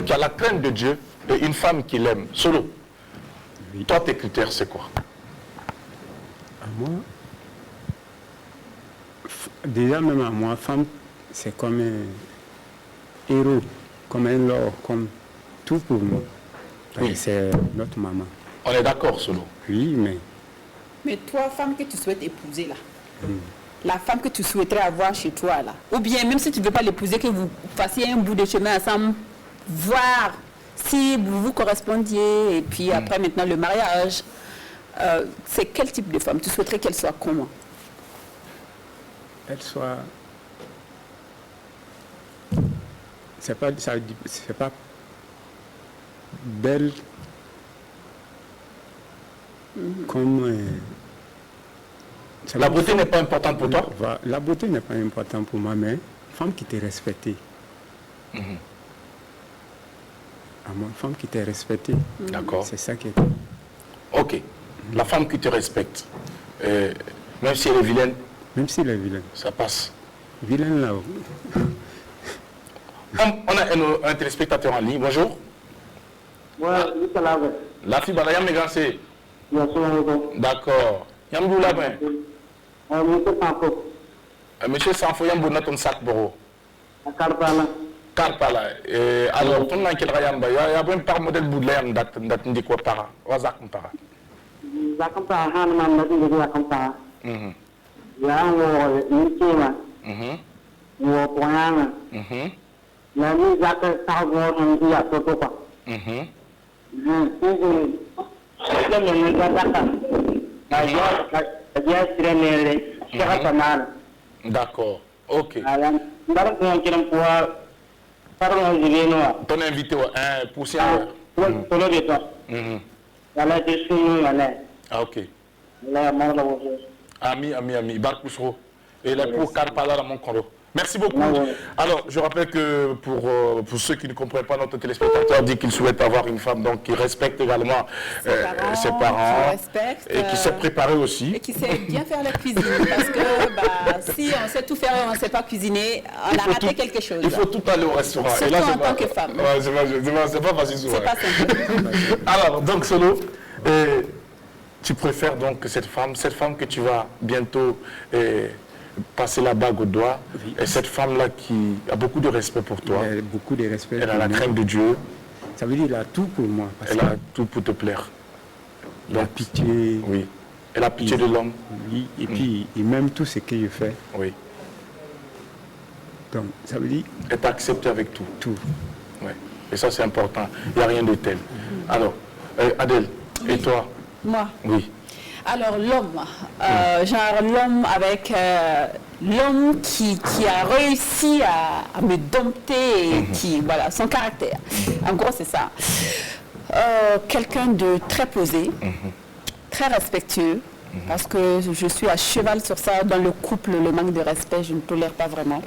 Speaker 1: qui a la crainte de Dieu et une femme qui l'aime. Solo. Toi, tes critères, c'est quoi?
Speaker 7: À moi, déjà même à moi, femme, c'est comme un héros, comme un lord, comme tout pour moi.
Speaker 1: Oui.
Speaker 7: C'est notre maman.
Speaker 1: On est d'accord, Solo.
Speaker 7: Oui, mais
Speaker 2: Mais toi, femme que tu souhaites épouser là, la femme que tu souhaiterais avoir chez toi là, ou bien même si tu ne veux pas l'épouser, que vous fassiez un bout de chemin ensemble, voir si vous vous correspondiez, et puis après maintenant le mariage, c'est quel type de femme? Tu souhaiterais qu'elle soit comment?
Speaker 7: elle soit... C'est pas belle comme...
Speaker 1: La beauté n'est pas importante pour toi?
Speaker 7: La beauté n'est pas importante pour moi, mais femme qui t'est respectée. À moi, femme qui t'est respectée.
Speaker 1: D'accord.
Speaker 7: C'est ça qui est...
Speaker 1: Ok. La femme qui te respecte, même si elle est vilaine,
Speaker 7: Même s'il est vilain.
Speaker 1: ça passe.
Speaker 7: Vilain là.
Speaker 1: On a un téléspectateur en ligne. Bonjour. La fille Balayam Megancé. D'accord. Yambou Labin. Monsieur Sanfo Yambou Naton Sak Boro. Karpala. Alors, ton nan kelra yamba. Il y a un par modèle Boudlayam dat quoi para. Wazak para. D'accord. Ok. Ton invité, poussière. Ah, ok. Ami. Barkousro. Et là, pour Karpala, mon coro. Merci beaucoup. Alors, je rappelle que pour ceux qui ne comprennent pas, notre téléspectateur dit qu'il souhaite avoir une femme donc, qui respecte également ses parents et qui sait préparer aussi.
Speaker 2: Et qui sait bien faire la cuisine. Parce que si on sait tout faire et on ne sait pas cuisiner, on a raté quelque chose.
Speaker 1: Il faut tout aller au restaurant.
Speaker 2: Surtout
Speaker 1: et là,
Speaker 2: en tant que femme.
Speaker 1: Ouais, c'est pas facile souvent.
Speaker 2: C'est pas simple.
Speaker 1: Alors, donc, Solo, tu préfères donc cette femme que tu vas bientôt passer la bague au doigt, et cette femme-là qui a beaucoup de respect pour toi.
Speaker 7: Elle a beaucoup de respect.
Speaker 1: Elle a la crainte de Dieu.
Speaker 7: Ça veut dire qu'elle a tout pour moi.
Speaker 1: Elle a tout pour te plaire.
Speaker 7: La pitié.
Speaker 1: Oui. Elle a pitié de l'homme.
Speaker 7: Oui, et puis il m'aime tout ce que je fais.
Speaker 1: Oui.
Speaker 7: Donc, ça veut dire...
Speaker 1: Elle t'a accepté avec tout.
Speaker 7: Tout.
Speaker 1: Oui. Et ça, c'est important. Il n'y a rien de tel. Alors, Adèle, et toi?
Speaker 2: Moi?
Speaker 1: Oui.
Speaker 2: Alors l'homme, genre l'homme avec l'homme qui a réussi à me dompter et qui, voilà, son caractère. En gros, c'est ça. Quelqu'un de très posé, très respectueux, parce que je suis à cheval sur ça. Dans le couple, le manque de respect, je ne tolère pas vraiment.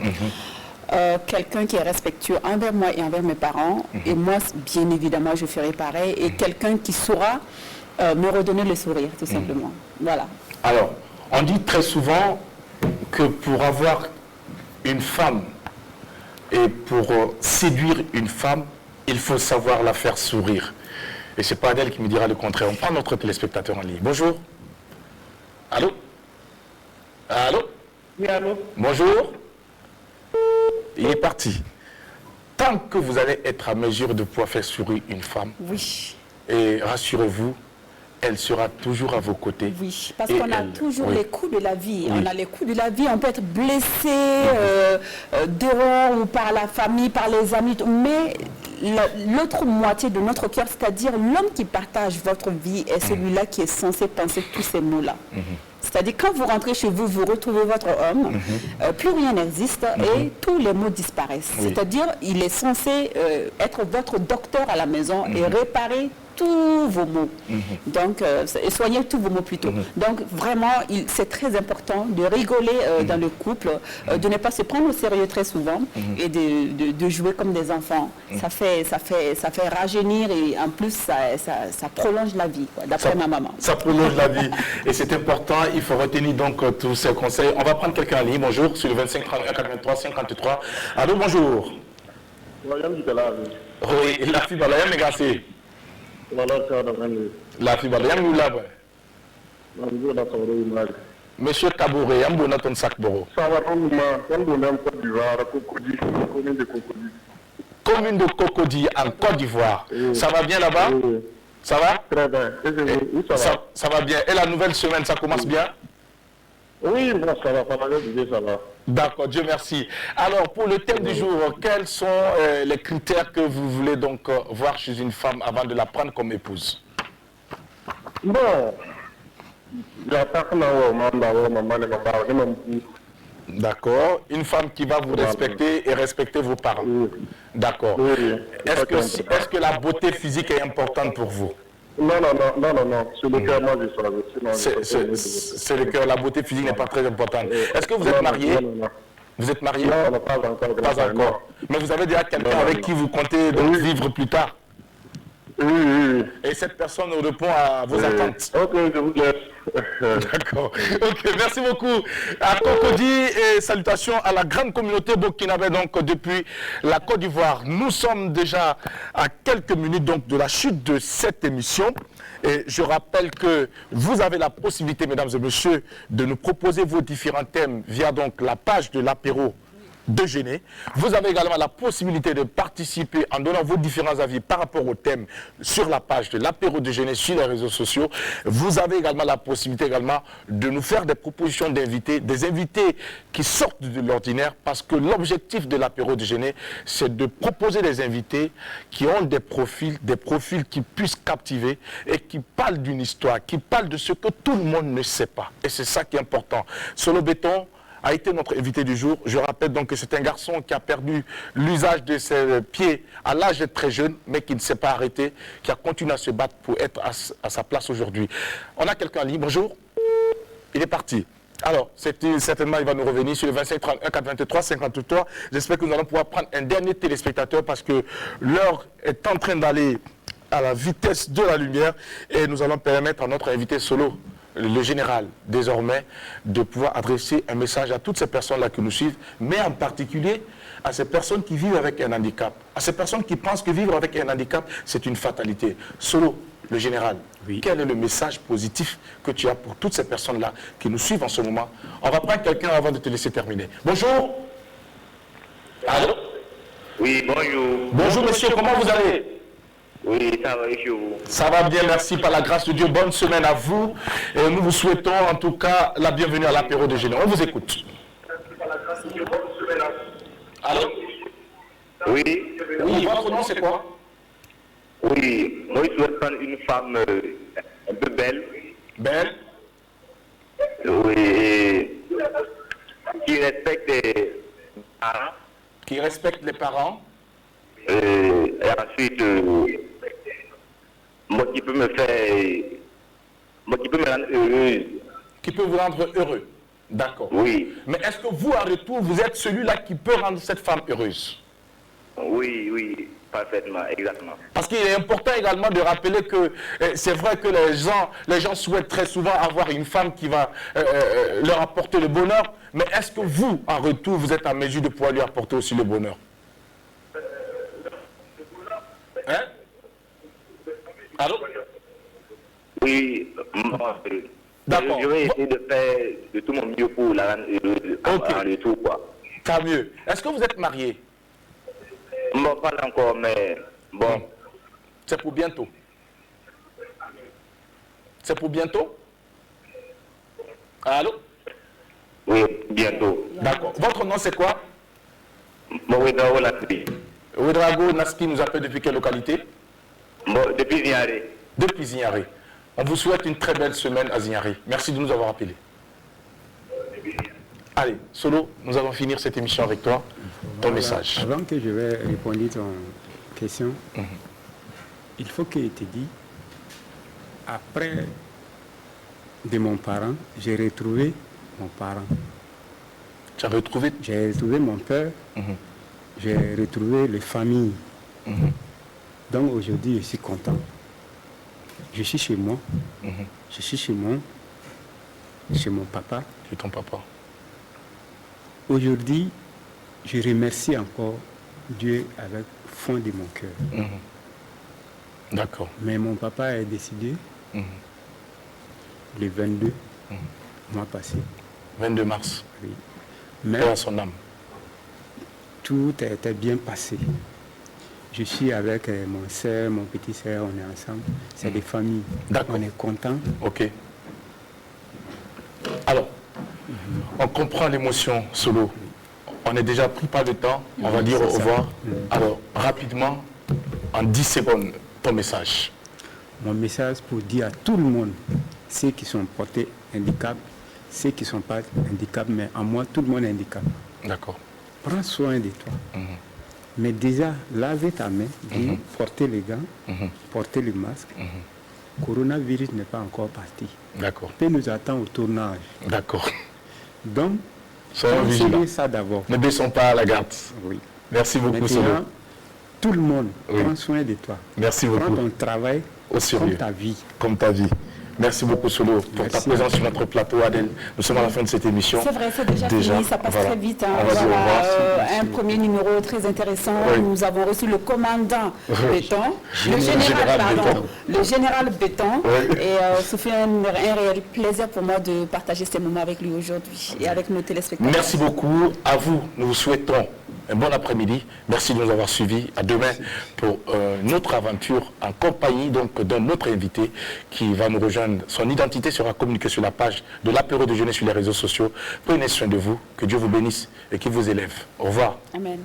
Speaker 2: Quelqu'un qui est respectueux envers moi et envers mes parents, et moi, bien évidemment, je ferai pareil, et quelqu'un qui saura me redonner le sourire, tout simplement. Voilà.
Speaker 1: Alors, on dit très souvent que pour avoir une femme et pour séduire une femme, il faut savoir la faire sourire. Et c'est pas Adèle qui me dira le contraire. On prend notre téléspectateur en ligne. Bonjour. Allô? Allô?
Speaker 5: Oui, allô?
Speaker 1: Bonjour. Il est parti. Tant que vous allez être à mesure de pouvoir faire sourire une femme,
Speaker 2: Oui.
Speaker 1: et rassurez-vous, elle sera toujours à vos côtés.
Speaker 2: Oui, parce
Speaker 1: Et
Speaker 2: qu'on a
Speaker 1: elle,
Speaker 2: toujours
Speaker 1: oui.
Speaker 2: les coups de la vie.
Speaker 1: Oui.
Speaker 2: On a les coups de la vie, on peut être blessé dehors ou par la famille, par les amis, mais l'autre moitié de notre cœur, c'est-à-dire l'homme qui partage votre vie est celui-là qui est censé penser tous ces mots-là. C'est-à-dire quand vous rentrez chez vous, vous retrouvez votre homme, plus rien n'existe et tous les maux disparaissent.
Speaker 1: Oui.
Speaker 2: C'est-à-dire il est censé être votre docteur à la maison et réparer tous vos maux. Donc, et soigner tous vos maux plutôt. Donc, vraiment, c'est très important de rigoler dans le couple, de ne pas se prendre au sérieux très souvent et de jouer comme des enfants. Ça fait rajeunir et en plus, ça prolonge la vie, d'après ma maman.
Speaker 1: Ça prolonge la vie. Et c'est important, il faut retenir donc tous ces conseils. On va prendre quelqu'un en ligne. Bonjour, sur le 25 31 83 53. Allô, bonjour. Oui, la fille va la merci. La fille va la Monsieur Kabouré, un bon ton sac boro. Commune de Cocody en Côte d'Ivoire. Ça va bien là-bas? Ça va?
Speaker 8: Très bien.
Speaker 1: Ça va bien. Et la nouvelle semaine, ça commence bien?
Speaker 8: Oui, bon, ça va, ça va.
Speaker 1: D'accord, Dieu merci. Alors, pour le thème du jour, quels sont les critères que vous voulez donc voir chez une femme avant de la prendre comme épouse?
Speaker 8: Bon,
Speaker 1: d'accord. Une femme qui va vous respecter et respecter vos parents. D'accord. Est-ce que la beauté physique est importante pour vous?
Speaker 8: Non. C'est le cœur, moi, je choisis.
Speaker 1: C'est le cœur. La beauté physique n'est pas très importante. Est-ce que vous êtes marié? Vous êtes marié?
Speaker 8: Non, pas encore.
Speaker 1: Pas encore. Mais vous avez déjà quelqu'un avec qui vous comptez donc vivre plus tard?
Speaker 8: Oui.
Speaker 1: Et cette personne répond à vos attentes?
Speaker 8: Ok, je vous laisse.
Speaker 1: D'accord. Ok, merci beaucoup à Cocody et salutations à la grande communauté burkinabé donc depuis la Côte d'Ivoire. Nous sommes déjà à quelques minutes donc de la chute de cette émission. Et je rappelle que vous avez la possibilité, mesdames et messieurs, de nous proposer vos différents thèmes via donc la page de l'apéro déjeuner. Vous avez également la possibilité de participer en donnant vos différents avis par rapport au thème sur la page de l'apéro déjeuner sur les réseaux sociaux. Vous avez également la possibilité de nous faire des propositions d'invités, des invités qui sortent de l'ordinaire, parce que l'objectif de l'apéro déjeuner, c'est de proposer des invités qui ont des profils qui puissent captiver et qui parlent d'une histoire, qui parlent de ce que tout le monde ne sait pas. Et c'est ça qui est important. Solo Béton a été notre invité du jour. Je rappelle donc que c'est un garçon qui a perdu l'usage de ses pieds à l'âge très jeune, mais qui ne s'est pas arrêté, qui a continué à se battre pour être à sa place aujourd'hui. On a quelqu'un en ligne. Bonjour. Il est parti. Alors, certainement, il va nous revenir sur le 25 31 83 53. J'espère que nous allons pouvoir prendre un dernier téléspectateur parce que l'heure est en train d'aller à la vitesse de la lumière et nous allons permettre à notre invité solo, le général, désormais, de pouvoir adresser un message à toutes ces personnes-là qui nous suivent, mais en particulier à ces personnes qui vivent avec un handicap, à ces personnes qui pensent que vivre avec un handicap, c'est une fatalité. Solo, le général, quel est le message positif que tu as pour toutes ces personnes-là qui nous suivent en ce moment? On va prendre quelqu'un avant de te laisser terminer. Bonjour. Allô?
Speaker 9: Oui, bonjour.
Speaker 1: Bonjour, monsieur, comment vous allez?
Speaker 9: Oui, ça va, et chez vous?
Speaker 1: Ça va bien, merci, par la grâce de Dieu. Bonne semaine à vous. Et nous vous souhaitons en tout cas la bienvenue à l'apéro déjeuner. On vous écoute. Allô?
Speaker 9: Oui.
Speaker 1: Oui, votre nom c'est quoi?
Speaker 9: Oui, moi je souhaite prendre une femme un peu belle.
Speaker 1: Belle?
Speaker 9: Oui, et qui respecte les parents.
Speaker 1: Qui respecte les parents.
Speaker 9: Et ensuite, moi qui peut me rendre heureuse.
Speaker 1: Qui peut vous rendre heureux. D'accord.
Speaker 9: Oui.
Speaker 1: Mais est-ce que vous, en retour, vous êtes celui-là qui peut rendre cette femme heureuse?
Speaker 9: Oui, parfaitement, exactement.
Speaker 1: Parce qu'il est important également de rappeler que c'est vrai que les gens souhaitent très souvent avoir une femme qui va leur apporter le bonheur, mais est-ce que vous, en retour, vous êtes en mesure de pouvoir lui apporter aussi le bonheur? Hein? Allô?
Speaker 9: Oui,
Speaker 1: d'accord.
Speaker 9: Je vais essayer de faire de tout mon mieux pour la rendre heureuse en retour, quoi.
Speaker 1: Tant mieux. Est-ce que vous êtes marié?
Speaker 9: Bon, pas encore, mais bon.
Speaker 1: C'est pour bientôt. C'est pour bientôt? Allô?
Speaker 9: Oui, bientôt.
Speaker 1: D'accord. Votre nom c'est quoi?
Speaker 9: Bon, Ouedrago Naspi.
Speaker 1: Ouedrago Naspi nous appelle depuis quelle localité?
Speaker 9: Bon, depuis Zignaré.
Speaker 1: Depuis Zignaré. On vous souhaite une très belle semaine à Zignaré. Merci de nous avoir appelés. Allez, Solo, nous allons finir cette émission avec toi. Ton message.
Speaker 7: Avant que je vais répondre à ton question, il faut qu'il te dise, après de mon parent, j'ai retrouvé mon parent.
Speaker 1: Tu as retrouvé?
Speaker 7: J'ai retrouvé mon père, j'ai retrouvé les familles. Donc aujourd'hui, je suis content. Je suis chez moi. Je suis chez mon papa.
Speaker 1: Chez ton papa.
Speaker 7: Aujourd'hui, je remercie encore Dieu avec le fond de mon cœur.
Speaker 1: D'accord.
Speaker 7: Mais mon papa est décédé le 22 mois passé.
Speaker 1: 22 mars.
Speaker 7: Oui.
Speaker 1: Mais à son âme.
Speaker 7: Tout a été bien passé. Je suis avec mon soeur, mon petit soeur, on est ensemble. C'est des familles.
Speaker 1: D'accord.
Speaker 7: On est contents.
Speaker 1: Ok. Alors, on comprend l'émotion, Solo. On est déjà pris pas de temps. On va dire au revoir. Alors, rapidement, en 10 secondes, ton message.
Speaker 7: Mon message pour dire à tout le monde, ceux qui sont portés handicap, ceux qui ne sont pas handicap, mais en moi, tout le monde est handicap.
Speaker 1: D'accord.
Speaker 7: Prends soin de toi. Mais déjà, lavez ta main, portez les gants, portez le masque. Le coronavirus n'est pas encore parti.
Speaker 1: D'accord.
Speaker 7: Il peut nous attendre au tournage.
Speaker 1: D'accord.
Speaker 7: Donc,
Speaker 1: soyons vigilants.
Speaker 7: Ça d'abord.
Speaker 1: Ne baissons pas à la garde.
Speaker 7: Oui.
Speaker 1: Merci beaucoup,
Speaker 7: maintenant,
Speaker 1: Solo.
Speaker 7: tout le monde, prends soin de toi.
Speaker 1: Merci beaucoup.
Speaker 7: Prends ton travail
Speaker 1: au sérieux.
Speaker 7: comme ta vie.
Speaker 1: Comme ta vie. Merci beaucoup, Solo, pour ta présence sur notre plateau, Adèle. Nous sommes à la fin de cette émission.
Speaker 2: C'est vrai, c'est déjà fini, ça passe très vite. Hein.
Speaker 1: On va dire au revoir.
Speaker 2: Un premier numéro très intéressant.
Speaker 1: Oui.
Speaker 2: Nous avons reçu le commandant Béton, le général Béton.
Speaker 1: Oui.
Speaker 2: Et ce fait un réel plaisir pour moi de partager ces moments avec lui aujourd'hui et avec nos téléspectateurs.
Speaker 1: Merci beaucoup. À vous, nous vous souhaitons un bon après-midi. Merci de nous avoir suivis. À demain pour notre aventure en compagnie d'un autre invité qui va nous rejoindre. Son identité sera communiquée sur la page de l'apéro de jeunesse sur les réseaux sociaux. Prenez soin de vous. Que Dieu vous bénisse et qu'il vous élève. Au revoir.
Speaker 2: Amen.